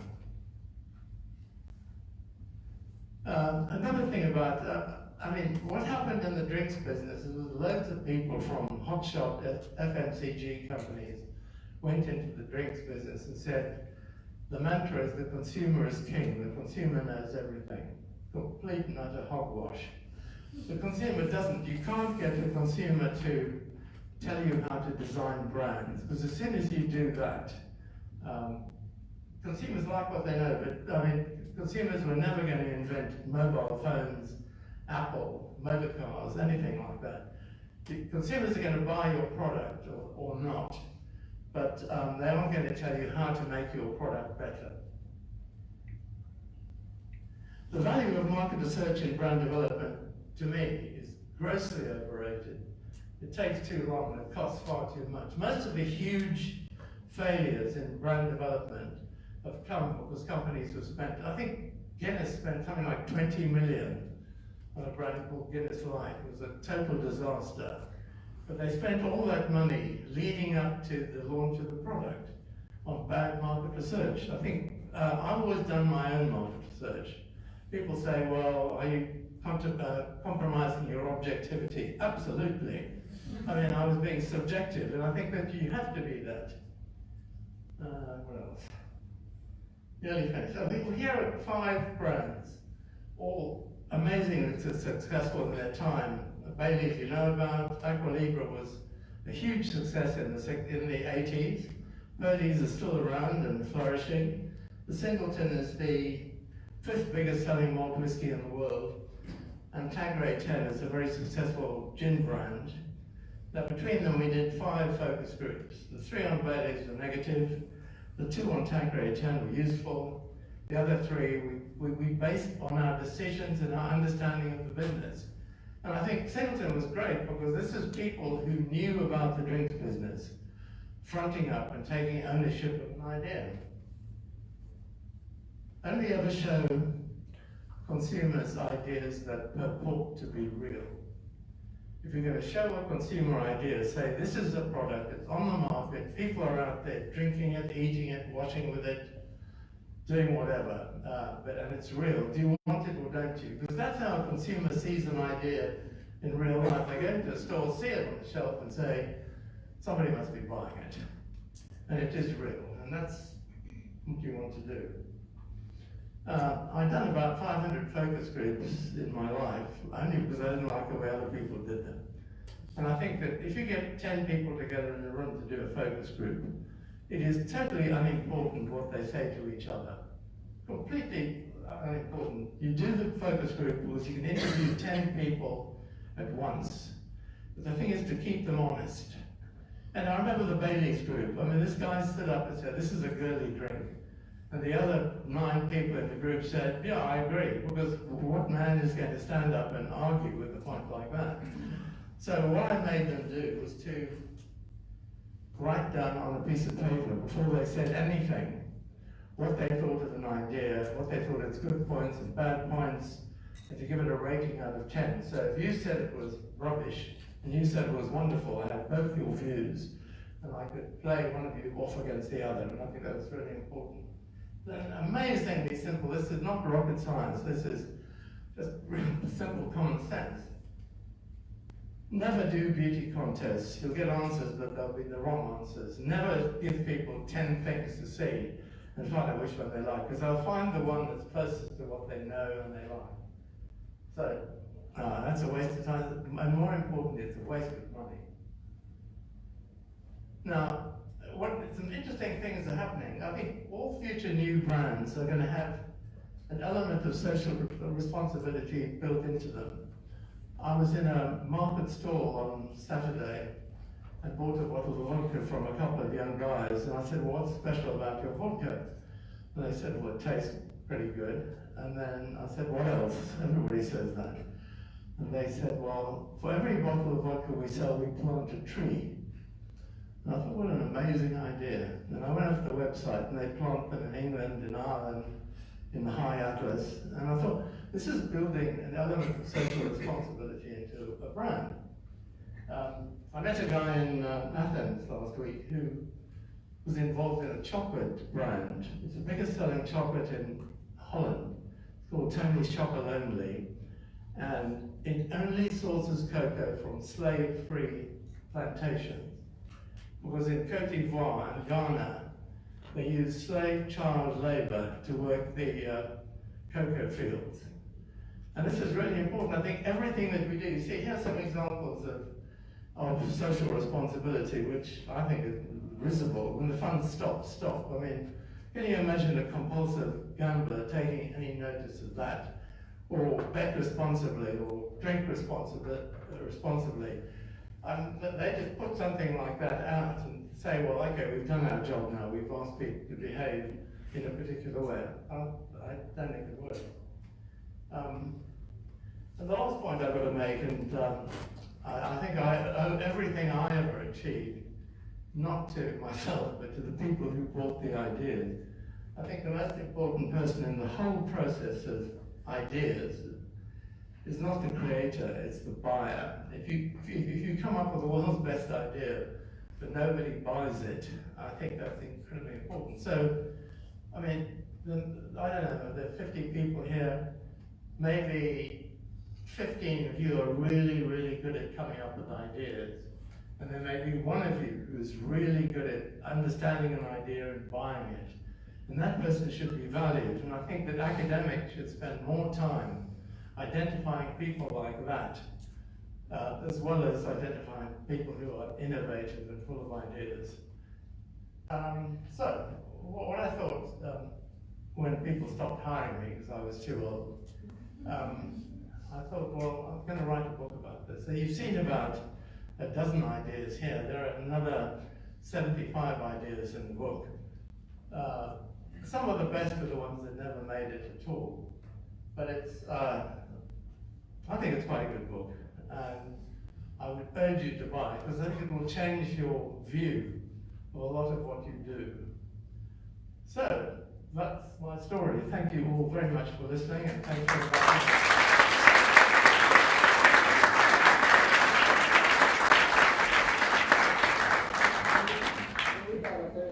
Speaker 1: Another thing about, what happened in the drinks business is loads of people from hotshot FMCG companies went into the drinks business and said, the mantra is the consumer is king, the consumer knows everything. Complete and utter hogwash. The consumer doesn't. You can't get a consumer to tell you how to design brands, because as soon as you do that, consumers like what they know, but consumers were never going to invent mobile phones, Apple, motor cars, anything like that. The consumers are going to buy your product or not, but they aren't going to tell you how to make your product better. The value of market research in brand development, to me, is grossly overrated. It takes too long and it costs far too much. Most of the huge failures in brand development have come because companies have spent, I think Guinness spent something like 20 million on a brand called Guinness Light. It was a total disaster. But they spent all that money leading up to the launch of the product on bad market research. I think I've always done my own market research. People say, well, are you compromising your objectivity? Absolutely. I was being subjective, and I think that you have to be that. What else? Nearly finished. I think here are 5 brands, all amazingly successful in their time. Bailey's you know about. Aqua Libra was a huge success in the 80s. Purdey's is still around and flourishing. The Singleton is the 5th biggest selling malt whiskey in the world. And Tanqueray Ten is a very successful gin brand. Now between them we did 5 focus groups. The 3 on Bailey's were negative. The 2 on Tanqueray Ten were useful. The other 3 we based on our decisions and our understanding of the business. And I think Singleton was great because this is people who knew about the drinks business, fronting up and taking ownership of an idea. Only ever show consumers ideas that purport to be real. If you're going to show a consumer idea, say this is a product, it's on the market, people are out there drinking it, eating it, washing with it, doing whatever, and it's real. Do you want it or don't you? Because that's how a consumer sees an idea in real life. They go into a store, see it on the shelf and say, somebody must be buying it. And it is real, and that's what you want to do. I've done about 500 focus groups in my life, only because I didn't like the way other people did them. And I think that if you get 10 people together in a room to do a focus group, it is totally unimportant what they say to each other. Completely unimportant. You do the focus group because you can interview 10 people at once. But the thing is to keep them honest. And I remember the Bailey's group. This guy stood up and said, this is a girly drink. And the other 9 people in the group said, yeah, I agree, because what man is going to stand up and argue with a point like that? So what I made them do was to write down on a piece of paper before they said anything what they thought of an idea, what they thought its good points and bad points, and to give it a rating out of 10. So if you said it was rubbish and you said it was wonderful, I had both your views, and I could play one of you off against the other, and I think that was really important. Amazingly simple. This is not rocket science. This is just simple common sense. Never do beauty contests. You'll get answers, but they'll be the wrong answers. Never give people 10 things to see and find out which one they like, because they'll find the one that's closest to what they know and they like. So that's a waste of time, and more importantly, it's a waste of money. Now, some interesting things are happening. I think all future new brands are going to have an element of social responsibility built into them. I was in a market stall on Saturday and bought a bottle of vodka from a couple of young guys, and I said, well, what's special about your vodka? And they said, well, it tastes pretty good. And then I said, what else? Everybody says that. And they said, well, for every bottle of vodka we sell, we plant a tree. And I thought, what an amazing idea. And I went off the website, and they plant them in England, in Ireland, in the High Atlas. And I thought, this is building an element of social responsibility into a brand. I met a guy in Athens last week who was involved in a chocolate brand. It's the biggest selling chocolate in Holland. It's called Tony's Chocolate Only. And it only sources cocoa from slave-free plantations. Because in Cote d'Ivoire and Ghana, they use slave child labor to work the cocoa fields. And this is really important. I think everything that we do, see, here's some examples of social responsibility, which I think is risible. When the funds stop. I mean, can you imagine a compulsive gambler taking any notice of that? Or bet responsibly, or drink responsibly. They just put something like that out and say, well, okay, we've done our job now. We've asked people to behave in a particular way. I don't think it works. And the last point I've got to make, and I think I owe everything I ever achieved, not to myself, but to the people who brought the ideas. I think the most important person in the whole process of ideas is not the creator, it's the buyer. If you come up with the world's best idea, but nobody buys it, I think that's incredibly important. So, I mean, I don't know, there are 50 people here, maybe 15 of you are really, really good at coming up with ideas. And there may be one of you who's really good at understanding an idea and buying it. And that person should be valued. And I think that academics should spend more time identifying people like that, as well as identifying people who are innovative and full of ideas. So, what I thought when people stopped hiring me because I was too old, I thought, well, I'm going to write a book about this. So you've seen about a dozen ideas here. There are another 75 ideas in the book. Some of the best are the ones that never made it at all. But it's, I think it's quite a good book. And I would urge you to buy it, because I think it will change your view of a lot of what you do. So, that's my story. Thank you all very much for listening, and thank you very much.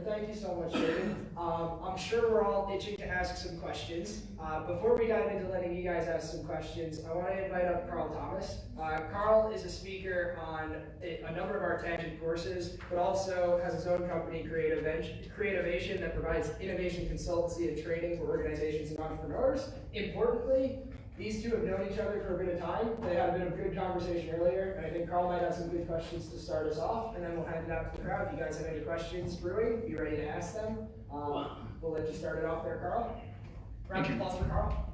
Speaker 2: Thank you so much, Sheridan. I'm sure we're all itching to ask some questions. Before we dive into letting you guys ask some questions, I want to invite up Karl Thomas. Karl is a speaker on a number of our tangent courses, but also has his own company, Creativation, that provides innovation consultancy and training for organizations and entrepreneurs. Importantly, these two have known each other for a bit of time. They had a bit of good conversation earlier, and I think Karl might have some good questions to start us off, and then we'll hand it out to the crowd. If you guys have any questions brewing, be ready to ask them. We'll let you start it off there, Karl. Round of applause for Karl.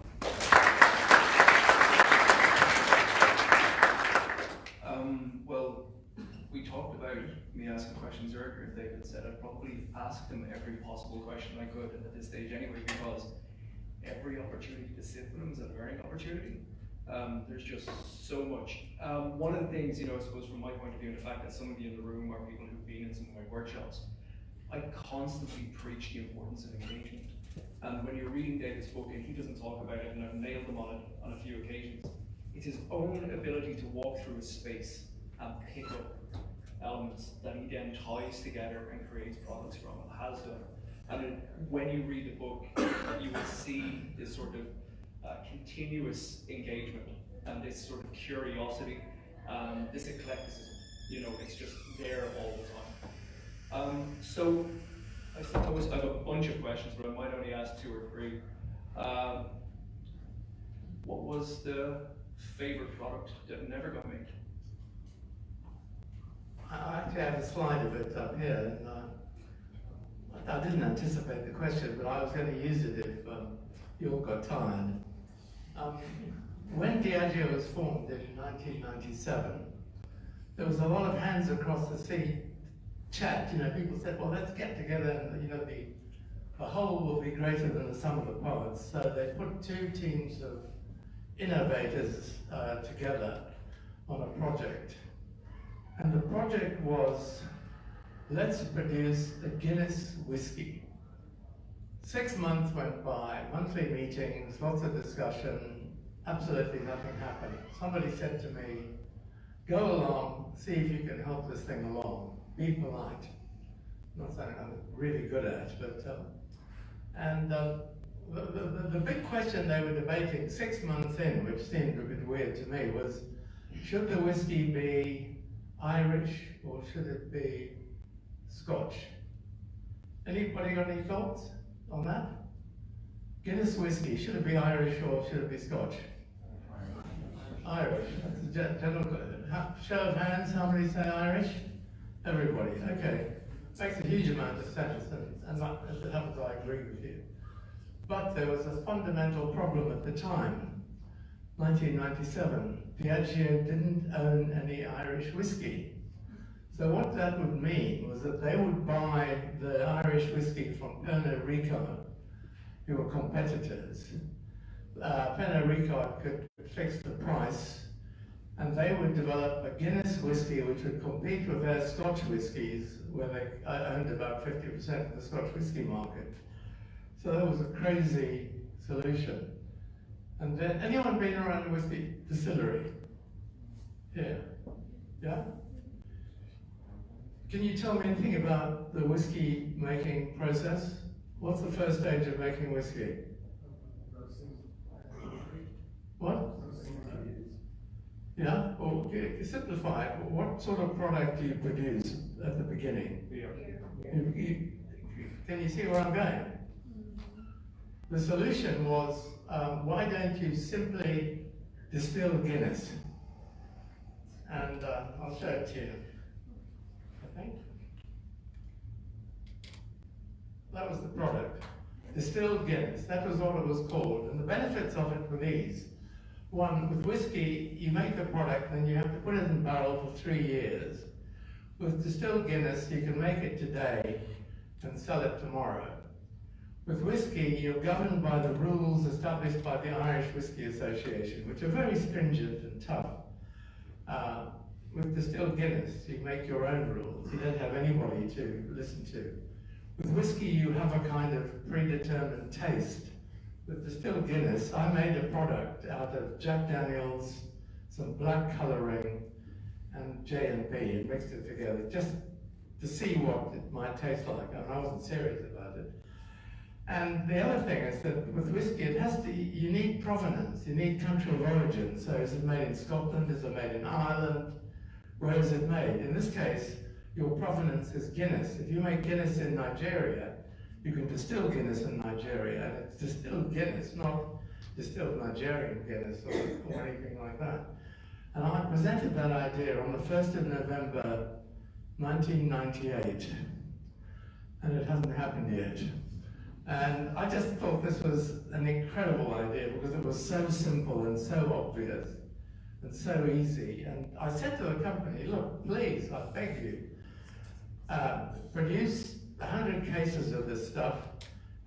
Speaker 4: Well, we talked about me asking questions earlier. If David said I'd probably ask them every possible question I could at this stage anyway, because every opportunity to sit with them is a learning opportunity. There's just so much. One of the things, I suppose from my point of view, and the fact that some of you in the room are people who've been in some of my workshops, I constantly preach the importance of engagement. And when you're reading David's book, and he doesn't talk about it, and I've nailed him on it on a few occasions, it's his own ability to walk through a space and pick up elements that he then ties together and creates products from, and has done. And when you read the book, you will see this sort of continuous engagement and this sort of curiosity this eclecticism, you know, it's just there all the time. So I suppose I have a bunch of questions, but I might only ask 2 or 3. What was the favorite product that never got made?
Speaker 1: I actually have a slide of it up here, and I didn't anticipate the question, but I was going to use it if you all got tired. When Diageo was formed in 1997, there was a lot of hands across the sea chat. You know, people said, well, let's get together, and you know, the whole will be greater than the sum of the parts. So they put 2 teams of innovators together on a project. And the project was, let's produce a Guinness whiskey. 6 months went by, monthly meetings, lots of discussion, absolutely nothing happened. Somebody said to me, go along, see if you can help this thing along, be polite. Not something I'm really good at, but, the big question they were debating 6 months in, which seemed a bit weird to me, was should the whiskey be Irish or should it be Scotch? Anybody got any thoughts on that? Guinness whiskey, should it be Irish or should it be Scotch? Irish. That's a general show of hands, how many say Irish? Everybody, okay. Makes a huge amount of sense, and as it happens, I agree with you. But there was a fundamental problem at the time, 1997. Diageo didn't own any Irish whiskey. So what that would mean was that they would buy the Irish whiskey from Pernod Ricard, who were competitors. Pernod Ricard could fix the price, and they would develop a Guinness whiskey which would compete with their Scotch whiskies, where they owned about 50% of the Scotch whiskey market. So that was a crazy solution. And then, anyone been around a whiskey distillery? Here? Yeah? Can you tell me anything about the whiskey making process? What's the first stage of making whiskey? What? Yeah? Or simplify it. What sort of product do you produce at the beginning?
Speaker 4: Beer.
Speaker 1: Can you see where I'm going? The solution was, why don't you simply distill Guinness? And I'll show it to you. I think. That was the product. Distilled Guinness. That was what it was called. And the benefits of it were these. One, with whiskey, you make the product and you have to put it in barrel for 3 years. With distilled Guinness, you can make it today and sell it tomorrow. With whiskey, you're governed by the rules established by the Irish Whiskey Association, which are very stringent and tough. With distilled Guinness, you make your own rules. You don't have anybody to listen to. With whiskey, you have a kind of predetermined taste. With distilled Guinness, I made a product out of Jack Daniels, some black colouring, and J&B, and mixed it together just to see what it might taste like. I mean, I wasn't serious about it. And the other thing is that with whiskey, you need provenance, you need country of origin. So is it made in Scotland, is it made in Ireland? Where is it made? In this case, your provenance is Guinness. If you make Guinness in Nigeria, you can distill Guinness in Nigeria, and it's distilled Guinness, not distilled Nigerian Guinness or anything like that. And I presented that idea on the 1st of November, 1998, and it hasn't happened yet. And I just thought this was an incredible idea because it was so simple and so obvious and so easy. And I said to the company, look, please, I beg you, produce 100 cases of this stuff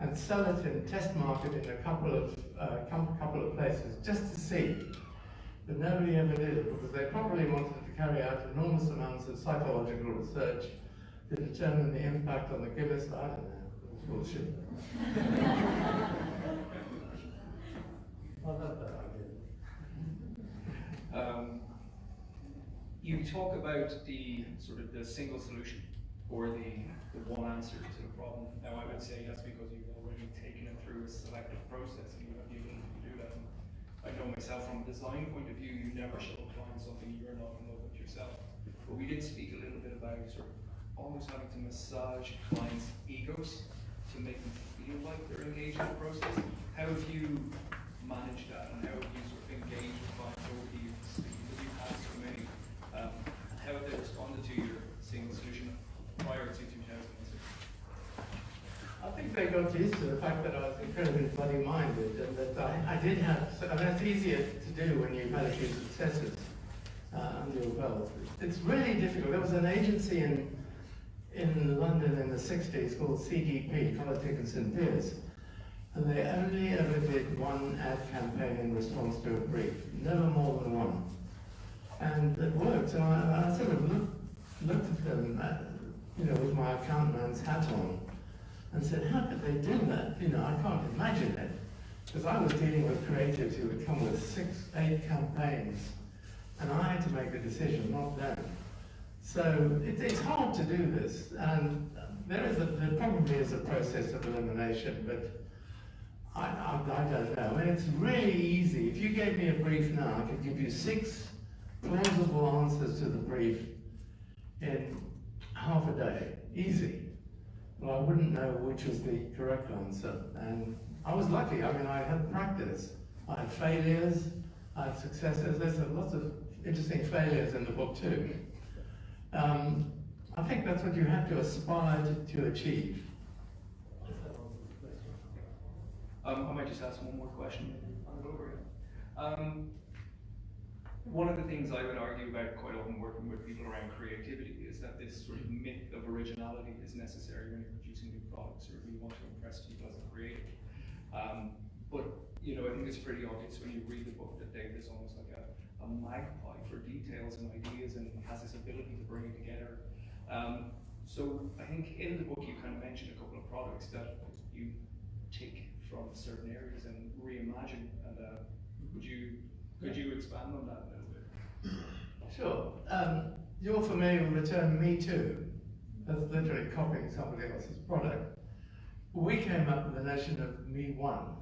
Speaker 1: and sell it in test market in a couple of places just to see. But nobody ever did it because they probably wanted to carry out enormous amounts of psychological research to determine the impact on the Guinness. I don't know. Bullshit. I love that idea.
Speaker 4: You talk about the sort of the single solution or the one answer to the problem. Now I would say that's because you've already taken it through a selective process and you have the ability to do that. I know myself from a design point of view, you never show a client something you're not in love with yourself. But we did speak a little bit about sort of almost having to massage clients' egos to make them feel like they're engaged in the process. How have you managed that, and how have you sort of engaged with clients over the years? Because you've had so many. How have they responded to your single solution prior to 2006?
Speaker 1: I think they got used to the fact that I was incredibly bloody-minded, and that I did have, and that's easier to do when you've had a few successes under your belt. It's really difficult. There was an agency in London in the 60s called CDP, Collett Dickinson Pearce, and they only ever did one ad campaign in response to a brief, never more than one. And it worked, and I sort of looked at them, with my account man's hat on, and said, how could they do that? I can't imagine it. Because I was dealing with creatives who would come with 6, 8 campaigns, and I had to make the decision, not them. So it's hard to do this, and there probably is a process of elimination, but I don't know. I mean, it's really easy. If you gave me a brief now, I could give you 6 plausible answers to the brief in half a day, easy. Well, I wouldn't know which was the correct answer, and I was lucky. I mean, I had practice. I had failures, I had successes. There's lots of interesting failures in the book too. I think that's what you have to aspire to achieve.
Speaker 4: I might just ask one more question. One of the things I would argue about quite often working with people around creativity is that this sort of myth of originality is necessary when you're producing new products or if you want to impress people as a creative. But I think it's pretty obvious when you read the book that David is almost like a magpie for details and ideas and has this ability to bring it together. So I think in the book you kind of mentioned a couple of products that you take from certain areas and reimagine. And could you expand on that a little bit?
Speaker 1: Sure. You're familiar with the term Me Too. That's literally copying somebody else's product. We came up with the notion of Me One.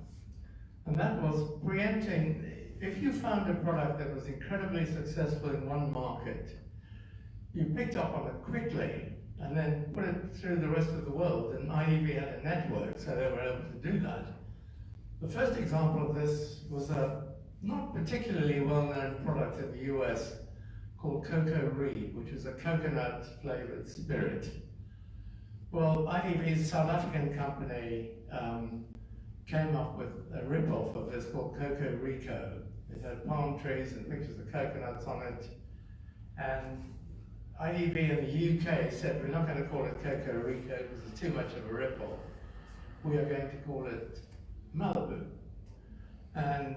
Speaker 1: And that was preempting, if you found a product that was incredibly successful in one market, you picked up on it quickly and then put it through the rest of the world, and IDB had a network, so they were able to do that. The first example of this was a not particularly well-known product in the US called Cocoa Reed, which is a coconut-flavored spirit. Well, IDB's South African company came up with a rip-off of this called Cocoa Rico. It had palm trees and pictures of coconuts on it. And IDB in the UK said, we're not going to call it Cocoa Rico because it's too much of a rip-off. We are going to call it Malibu. And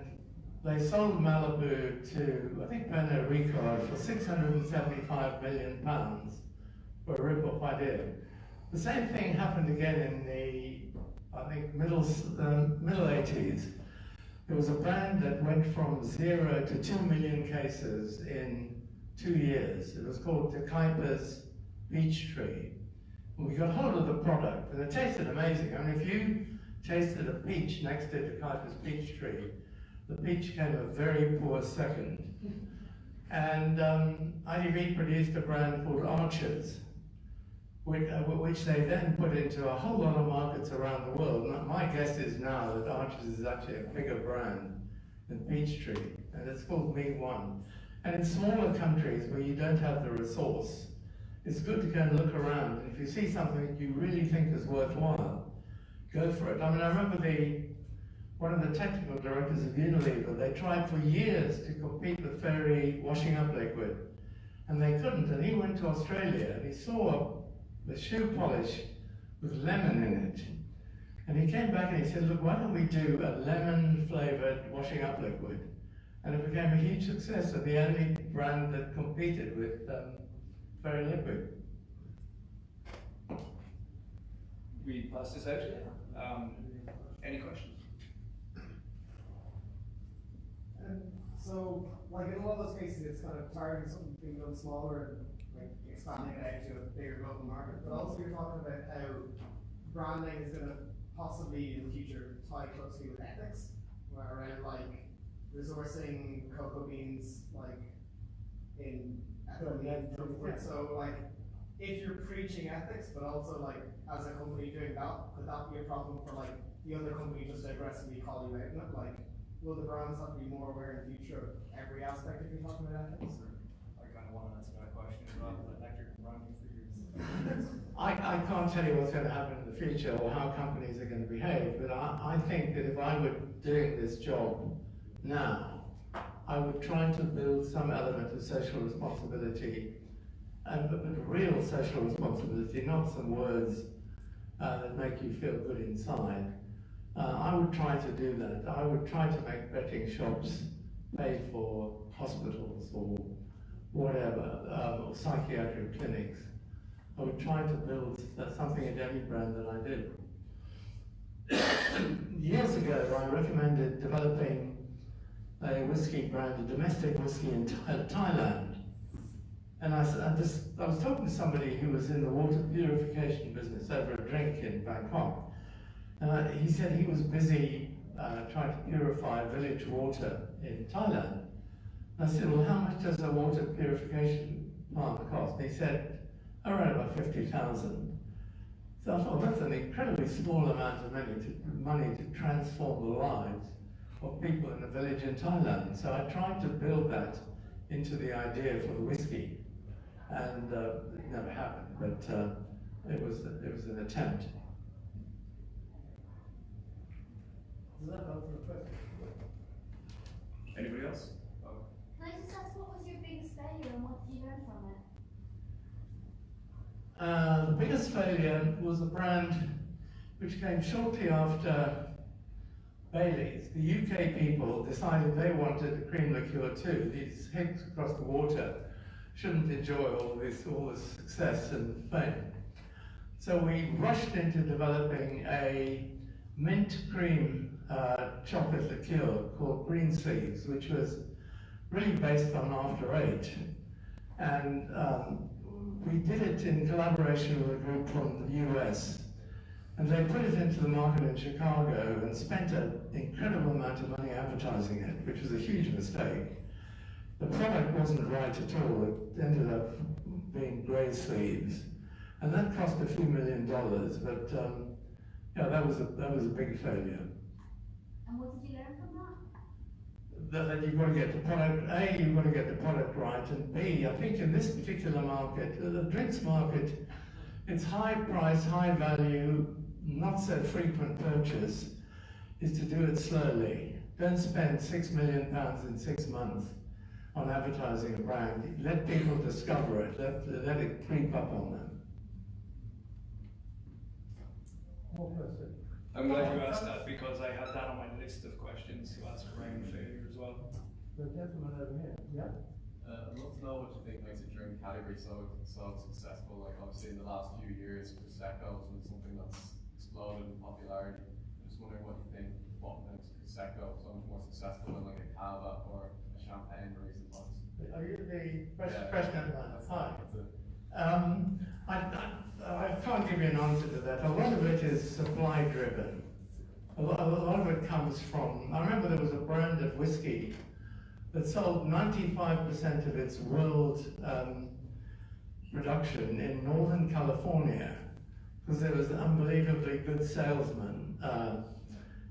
Speaker 1: they sold Malibu to, I think, Pernod Ricard for £675 million for a rip-off idea. The same thing happened again in the, I think, middle 80s. There was a brand that went from 0 to 2 million cases in 2 years. It was called Takaipa's Peach Tree. And we got hold of the product, and it tasted amazing. I mean, if you tasted a peach next to Takaipa's Peach Tree, the peach came a very poor second. And IDB produced a brand called Archers, which they then put into a whole lot of markets around the world. My guess is now that Archers is actually a bigger brand than Peachtree, and it's called Me One. And in smaller countries where you don't have the resource, it's good to go and look around. And if you see something that you really think is worthwhile, go for it. I mean, I remember one of the technical directors of Unilever, they tried for years to compete with Fairy washing up liquid, and they couldn't. And he went to Australia and he saw the shoe polish with lemon in it. And he came back and he said, look, why don't we do a lemon-flavored washing up liquid? And it became a huge success, and the only brand that competed with Fairy liquid.
Speaker 4: We pass this out. Any questions?
Speaker 5: So, like in a lot of those cases, it's kind of targeting something being done smaller and like expanding it out to a bigger global market. But also, you're talking about how branding is going to possibly in the future tie closely with ethics, where around like resourcing cocoa beans like in so like if you're preaching ethics but also like as a company doing that, could that be a problem for like the other company just aggressively call you out in it? Like will the brands have to be more aware in the future of every aspect if you're talking about ethics?
Speaker 6: I kind of want to answer that question as well, but like you're running for years.
Speaker 1: I can't tell you what's going to happen in the future or how companies are going to behave, but I think that if I were doing this job now, I would try to build some element of social responsibility, but real social responsibility, not some words that make you feel good inside. I would try to do that. I would try to make betting shops pay for hospitals or whatever, or psychiatric clinics. I would try to build something in every brand that I did. Years ago, I recommended developing a whiskey brand, a domestic whiskey in Thailand. And I was talking to somebody who was in the water purification business over a drink in Bangkok. And he said he was busy trying to purify village water in Thailand. And I said, well, how much does a water purification plant cost? And he said, around about 50,000. So I thought, that's an incredibly small amount of money to transform the lives of people in a village in Thailand. So I tried to build that into the idea for the whiskey. And it never happened, but it was an attempt.
Speaker 5: Does that answer the question?
Speaker 4: Anybody else?
Speaker 3: Can I just ask, what was your biggest failure and what did you learn from it?
Speaker 1: The biggest failure was a brand which came shortly after Bailey's. The UK people decided they wanted a cream liqueur too. These hicks across the water shouldn't enjoy all this success and fame. So we rushed into developing a mint cream chocolate liqueur called Green Sleeves, which was really based on After Eight. And we did it in collaboration with a group from the US. And they put it into the market in Chicago and spent an incredible amount of money advertising it, which was a huge mistake. The product wasn't right at all. It ended up being grey sleeves. And that cost a few $1 million, but yeah, that was a big failure.
Speaker 3: And what did you learn from that?
Speaker 1: That you've got to get the product, A, you've got to get the product right, and B, I think in this particular market, the drinks market, it's high price, high value, not so frequent purchase, is to do it slowly. Don't spend £6 million in 6 months on advertising a brand. Let people discover it, let it creep up on them. More question.
Speaker 4: I'm glad you asked that because I had that on my list of questions to ask around failure as well.
Speaker 1: The gentleman over here, yeah?
Speaker 7: I'd love to know what you think makes a drink category so successful. Like obviously in the last few years, Prosecco has been something that's exploded in popularity. I'm just wondering what you think, what makes Prosecco so much more successful than like a Cava or a Champagne in recent months.
Speaker 1: Are you the
Speaker 7: Yeah.
Speaker 1: president line? Hi.
Speaker 7: That's it.
Speaker 1: I can't give you an answer to that. A lot of it is supply driven. A lot of it comes from, I remember there was a brand of whiskey that sold 95% of its world production in Northern California, because there was an unbelievably good salesman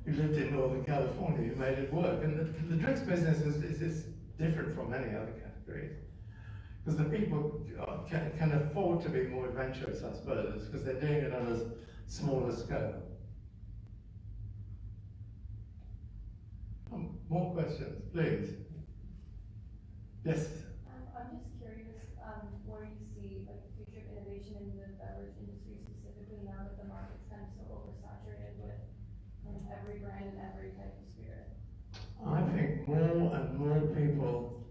Speaker 1: who lived in Northern California who made it work. And the drinks business is different from many other categories, because the people can afford to be more adventurous, I suppose, because they're doing it on a smaller scale. More questions, please. Yes.
Speaker 8: I'm just curious where you see like the future of innovation in the beverage industry specifically now that the market's kind of so oversaturated with kind of every brand and every type of spirit.
Speaker 1: I think more and more people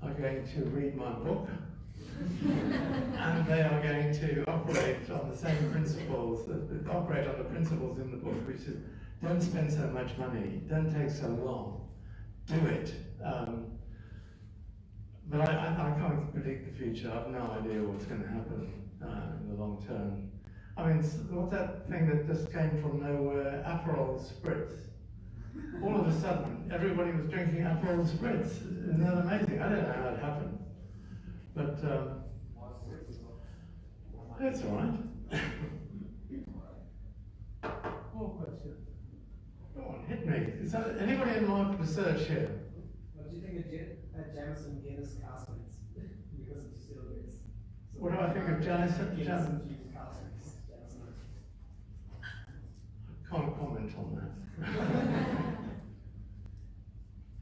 Speaker 1: are going to read my book and they are going to operate on the same principles, operate on the principles in the book, which is don't spend so much money, don't take so long, do it. But I can't predict the future. I have no idea what's going to happen in the long term. I mean, what's that thing that just came from nowhere? Aperol Spritz. all of a sudden, everybody was drinking Aperol spritz. Isn't that amazing? I don't know how it happened. But that's all right. More questions? Go on, hit me. Is that anybody in market research here?
Speaker 5: What do you think of Jameson Guinness caskets? Because of distilleries. So
Speaker 1: What do I think of Jameson?
Speaker 5: Guinness infused caskets.
Speaker 1: Can't comment on that.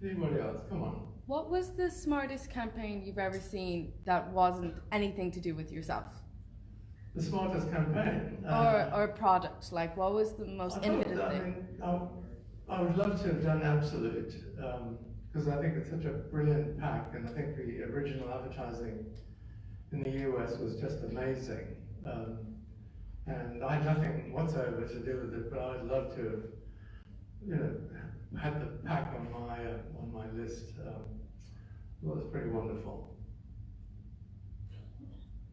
Speaker 1: Anybody else? Come on.
Speaker 9: What was the smartest campaign you've ever seen that wasn't anything to do with yourself?
Speaker 1: The smartest campaign.
Speaker 9: Or product, like what was the most innovative thing?
Speaker 1: I would love to have done Absolute, because I think it's such a brilliant pack, and I think the original advertising in the US was just amazing. And I had nothing whatsoever to do with it, but I'd love to have, had the pack on my list. It was pretty wonderful.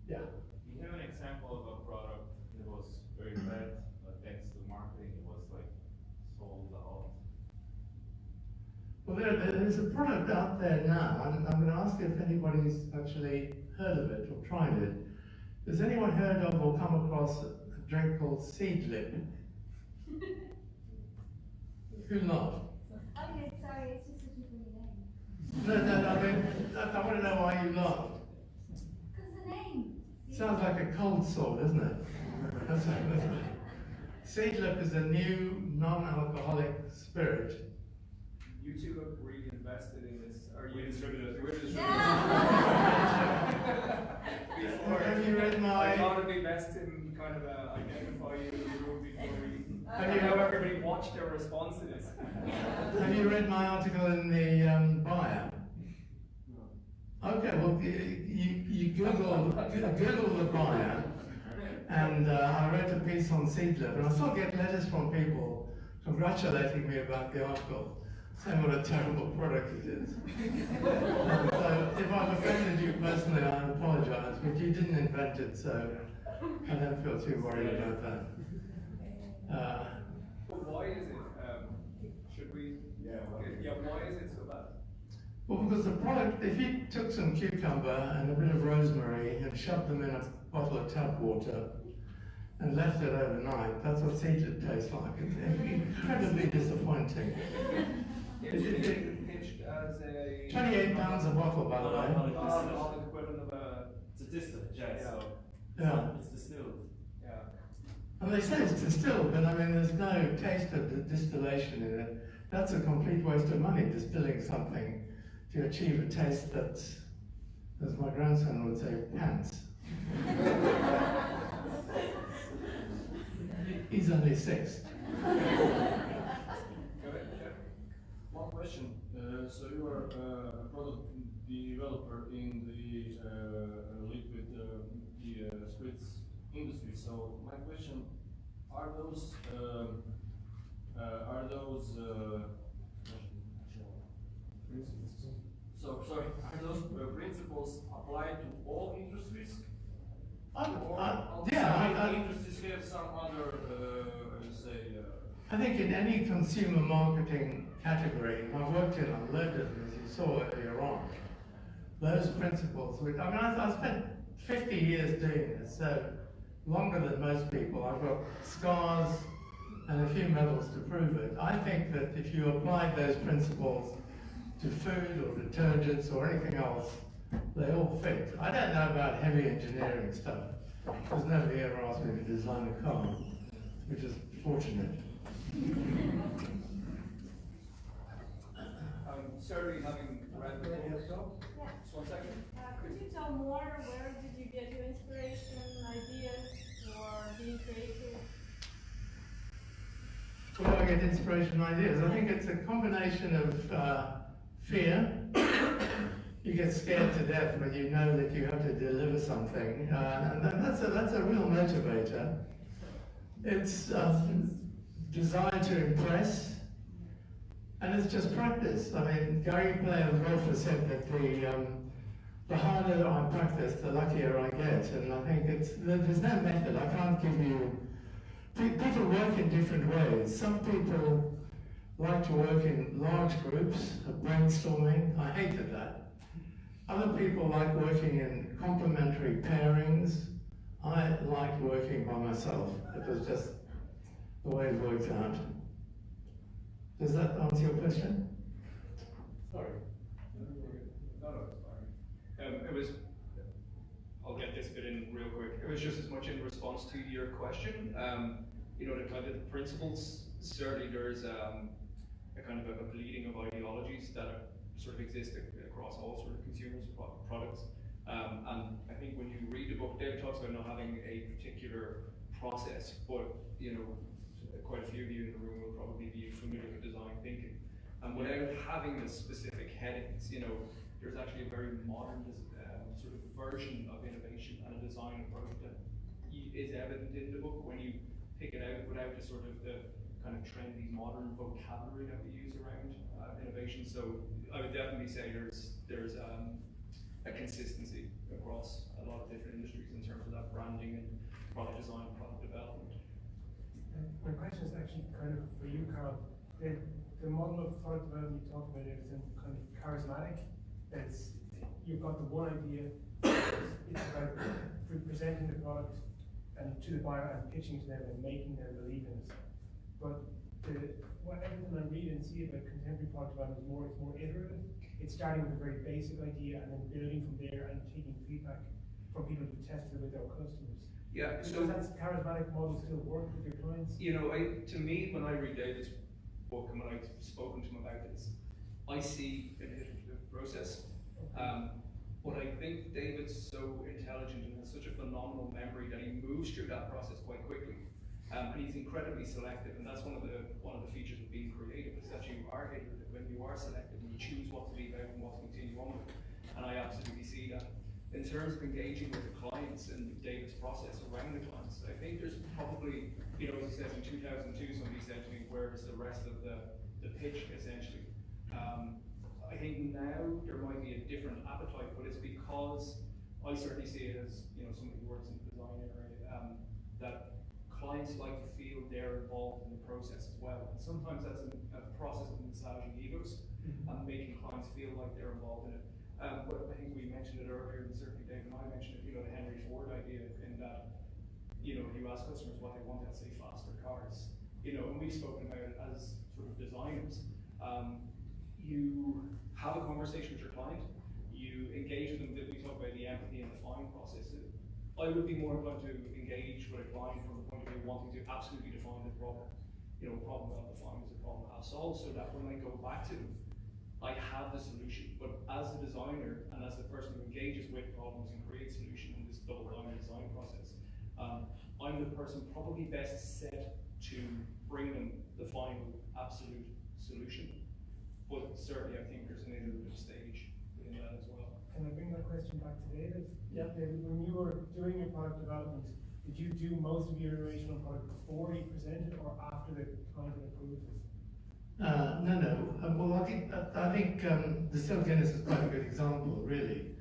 Speaker 1: Yeah.
Speaker 6: Do you have an example of a product that was very bad, but thanks to marketing, it was like sold out?
Speaker 1: Well, there's a product out there now. I'm going to ask if anybody's actually heard of it or tried it. Has anyone heard of or come across a drink called Seedlip? Who not?
Speaker 3: Okay, sorry, it's just such a pretty name.
Speaker 1: No, I mean, I want to know why you laughed.
Speaker 3: Because the name.
Speaker 1: Sounds like a cold sore, doesn't it? That's right. Seedlip is a new non-alcoholic spirit.
Speaker 6: You two have really invested in this. Are you distributed? Before,
Speaker 1: Have you read my?
Speaker 6: I thought it'd be best to kind of identify you in the room before we.
Speaker 1: Have you
Speaker 6: know everybody watched their response to this?
Speaker 1: Have you read my article in the bio? Okay, well, you Google the bio, and I wrote a piece on Seedlip, and I still get letters from people congratulating me about the article, saying what a terrible product it is. So if I've offended you personally, I apologize, but you didn't invent it, so I don't feel too worried about that.
Speaker 6: Why is it? Should we? Why is it so bad?
Speaker 1: Well, because the product, if you took some cucumber and a bit of rosemary and shoved them in a bottle of tap water and left it overnight, that's what Seedlip tastes like. It's incredibly disappointing.
Speaker 6: Pitched as a
Speaker 1: 28 pounds a bottle, by the way.
Speaker 6: Equivalent of a.
Speaker 10: It's a distillate, yeah. So
Speaker 1: Yeah.
Speaker 10: it's distilled.
Speaker 6: Yeah.
Speaker 1: And they say it's distilled, but I mean, there's no taste of the distillation in it. That's a complete waste of money, distilling something to achieve a taste that's, as my grandson would say, pants. He's only 6.
Speaker 6: Go ahead.
Speaker 10: One question. So you are a product developer in the liquid spirits industry. So my question: are those principles applied to all industries? Industries have some other,
Speaker 1: I think in any consumer marketing category, I've worked in a load of them, as you saw earlier on, those principles, I spent 50 years doing this, so longer than most people. I've got scars and a few medals to prove it. I think that if you applied those principles to food or detergents or anything else, they all fit. I don't know about heavy engineering stuff, because nobody ever asked me to design a car, which is fortunate.
Speaker 6: Certainly having read the book. Just 1 second.
Speaker 8: Could you tell more? Where did you get your inspiration, ideas, or being creative?
Speaker 1: Where do I get inspiration and ideas? I think it's a combination of fear. You get scared to death when you know that you have to deliver something, and that's a real motivator. It's desire to impress, and it's just practice. I mean, Gary Player, the golfer, said that the harder I practice, the luckier I get, and I think there's no method. I can't give you. People work in different ways. Some people like to work in large groups of brainstorming. I hated that. Other people like working in complementary pairings. I liked working by myself. It was just the way it worked out. Does that answer your question?
Speaker 4: Sorry. No, it's fine. It was, I'll get this bit in real quick. It was just as much in response to your question. You know, the kind of principles, certainly there's a kind of a bleeding of ideologies that sort of exist across all sort of consumers products. And I think when you read the book, David talks about not having a particular process, but you know, quite a few of you in the room will probably be familiar with design thinking. And without having the specific headings, you know, there's actually a very modern sort of version of innovation and a design approach that is evident in the book when you pick it out without the sort of the kind of trendy modern vocabulary that we use around innovation. So I would definitely say there's a consistency across a lot of different industries in terms of that branding and product design, product development.
Speaker 11: My question is actually kind of for you, Karl. The model of product development you talked about is kind of charismatic. That's you've got the one idea. It's about presenting the product and to the buyer and pitching to them and making them believe in it. But everything I read and see about contemporary product development is more iterative. It's starting with a very basic idea and then building from there and taking feedback from people who tested it with their customers.
Speaker 4: Yeah.
Speaker 11: So does that charismatic model still work with your clients?
Speaker 4: You know, to me, when I read David's book and when I've spoken to him about this, I see an iterative process. But I think David's so intelligent and has such a phenomenal memory that he moves through that process quite quickly. And he's incredibly selective, and that's one of the features of being creative, is that you are iterative when you are selective and you choose what to leave out and what to continue on with. And I absolutely see that. In terms of engaging with the clients and David's process around the clients, I think there's probably, you know, as he says, in 2002, somebody said to me, where's the rest of the pitch, essentially? I think now there might be a different appetite, but it's because I certainly see it as, you know, somebody who works in the design area, that clients like to feel they're involved in the process as well. And sometimes that's a process of massaging egos and making clients feel like they're involved in it. But I think we mentioned it earlier, and certainly Dave and I mentioned it, you know, the Henry Ford idea in that, you know, you ask customers what they want, they'll say faster cars. You know, and we've spoken about it as sort of designers. You have a conversation with your client, you engage with them, we talk about the empathy and define process. I would be more inclined to engage with a client from the point of view wanting to absolutely define the problem. You know, a problem well defined is a problem I'll solve, so that when I go back to them, I have the solution. But as the designer and as the person who engages with problems and creates solution in this double line design process, I'm the person probably best set to bring them the final absolute solution. But certainly I think there's an iterative stage within that as well.
Speaker 11: Can I bring that question back to David?
Speaker 1: Yeah.
Speaker 11: David, when you were doing your product development, did you do most of your iteration on product before you presented or after the client had approved it?
Speaker 1: No. Well, I think Distilled Guinness is quite a good example, really,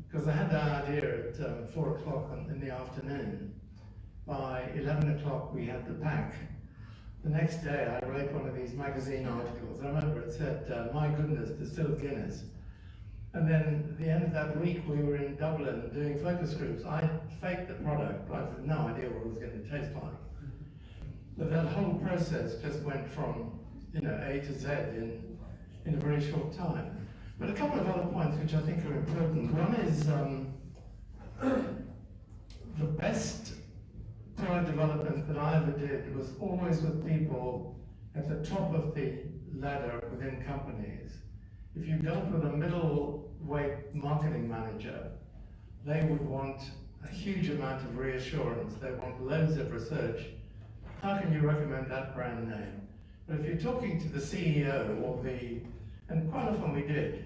Speaker 1: because I had that idea at 4 o'clock in the afternoon. By 11 o'clock, we had the pack. The next day, I wrote one of these magazine articles. I remember it said, "My goodness, Distilled Guinness." And then at the end of that week, we were in Dublin doing focus groups. I faked the product, but I had no idea what it was going to taste like. But that whole process just went from, you know, A to Z in a very short time. But a couple of other points which I think are important. One is the best product development that I ever did was always with people at the top of the ladder within companies. If you dealt with a middleweight marketing manager, they would want a huge amount of reassurance. They want loads of research. How can you recommend that brand name? But if you're talking to the CEO or and quite often we did,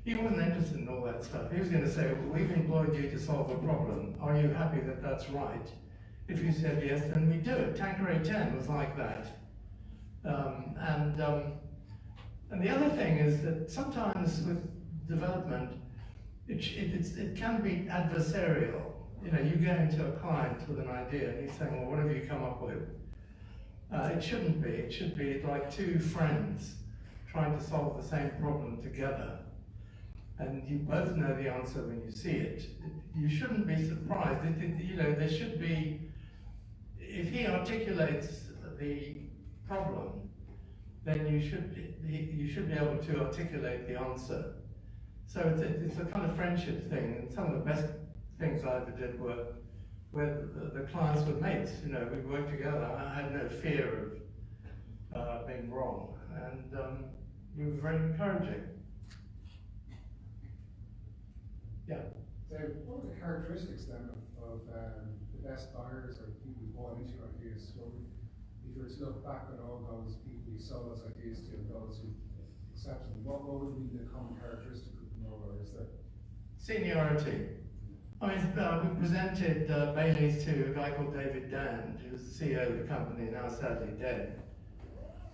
Speaker 1: he wasn't interested in all that stuff. He was going to say, well, we've employed you to solve a problem. Are you happy that that's right? If you said yes, then we do it. Tanqueray Ten was like that. And the other thing is that sometimes with development, it can be adversarial. You know, you go into a client with an idea and he's saying, well, what have you come up with? It shouldn't be. It should be like two friends trying to solve the same problem together. And you both know the answer when you see it. You shouldn't be surprised. You know, there should be, if he articulates the problem, then you should be able to articulate the answer. So it's a kind of friendship thing, and some of the best things I ever did were where the clients were mates. You know, we worked together. I had no fear of being wrong, and it was very encouraging. Yeah.
Speaker 12: So what are the characteristics then of the best buyers or people who bought into your ideas? So if you were to look back at all those people you sold those ideas to and those who accepted them, what would be the common characteristic of them, or is that?
Speaker 1: Seniority. I mean, we presented Baileys to a guy called David Dand, who was the CEO of the company, now sadly dead.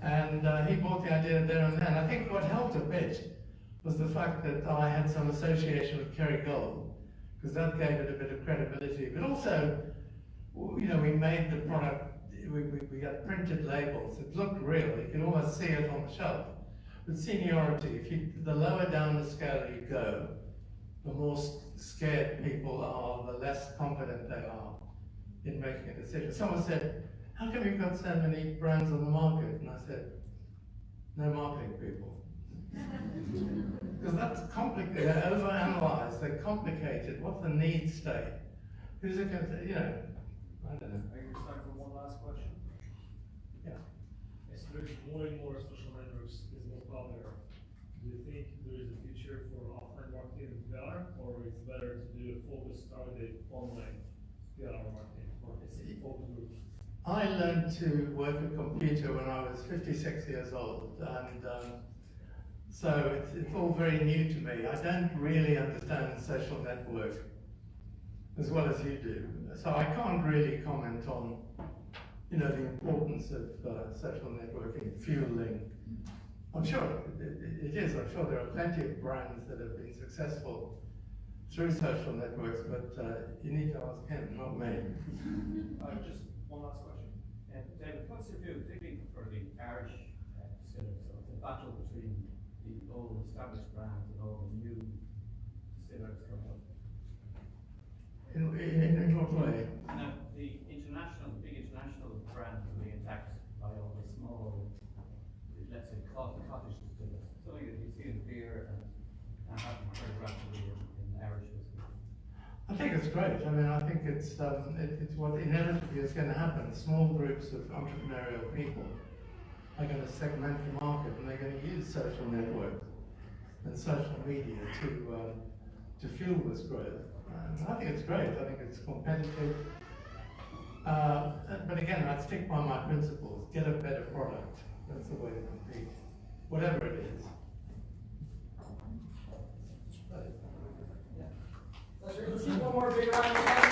Speaker 1: And he bought the idea there and then. I think what helped a bit was the fact that I had some association with Kerry Gold, because that gave it a bit of credibility. But also, you know, we made the product, we got printed labels. It looked real. You could almost see it on the shelf. With seniority, the lower down the scale you go, the more scared people are, the less confident they are in making a decision. Someone said, how come you've got so many brands on the market? And I said, no marketing people. Because that's complicated, they're overanalyzed, they're complicated. What's the need state? Who's it going to, you know, I don't know.
Speaker 13: I think it's time for one last question.
Speaker 1: Yeah.
Speaker 13: As there's more and more social networks is more popular, do you think there is a future for offline marketing in PR, or it's better to do a focused targeted online PR marketing or focus groups?
Speaker 1: I learned to work a computer when I was 56 years old, and so it's all very new to me. I don't really understand social network as well as you do, so I can't really comment on, you know, the importance of social networking fueling. I'm sure it is. I'm sure there are plenty of brands that have been successful through social networks, but you need to ask him, not me.
Speaker 14: Just one last question. David, what's your view, particularly for the Irish distillers? So it's a battle between the old established brands and all the new distillers coming up.
Speaker 1: In what way?
Speaker 14: Now, the big international brands are being attacked by all the small, let's say, cottage distillers. Something that you see in beer and happening very rapidly in Irish whiskey.
Speaker 1: I think it's great. I mean, I think it's what inevitably is going to happen. Small groups of entrepreneurial people are going to segment the market, and they're going to use social networks and social media to fuel this growth. I think it's great. I think it's competitive. But again, I'd stick by my principles. Get a better product. That's the way to compete, whatever it is.
Speaker 2: Let's one more big round of applause.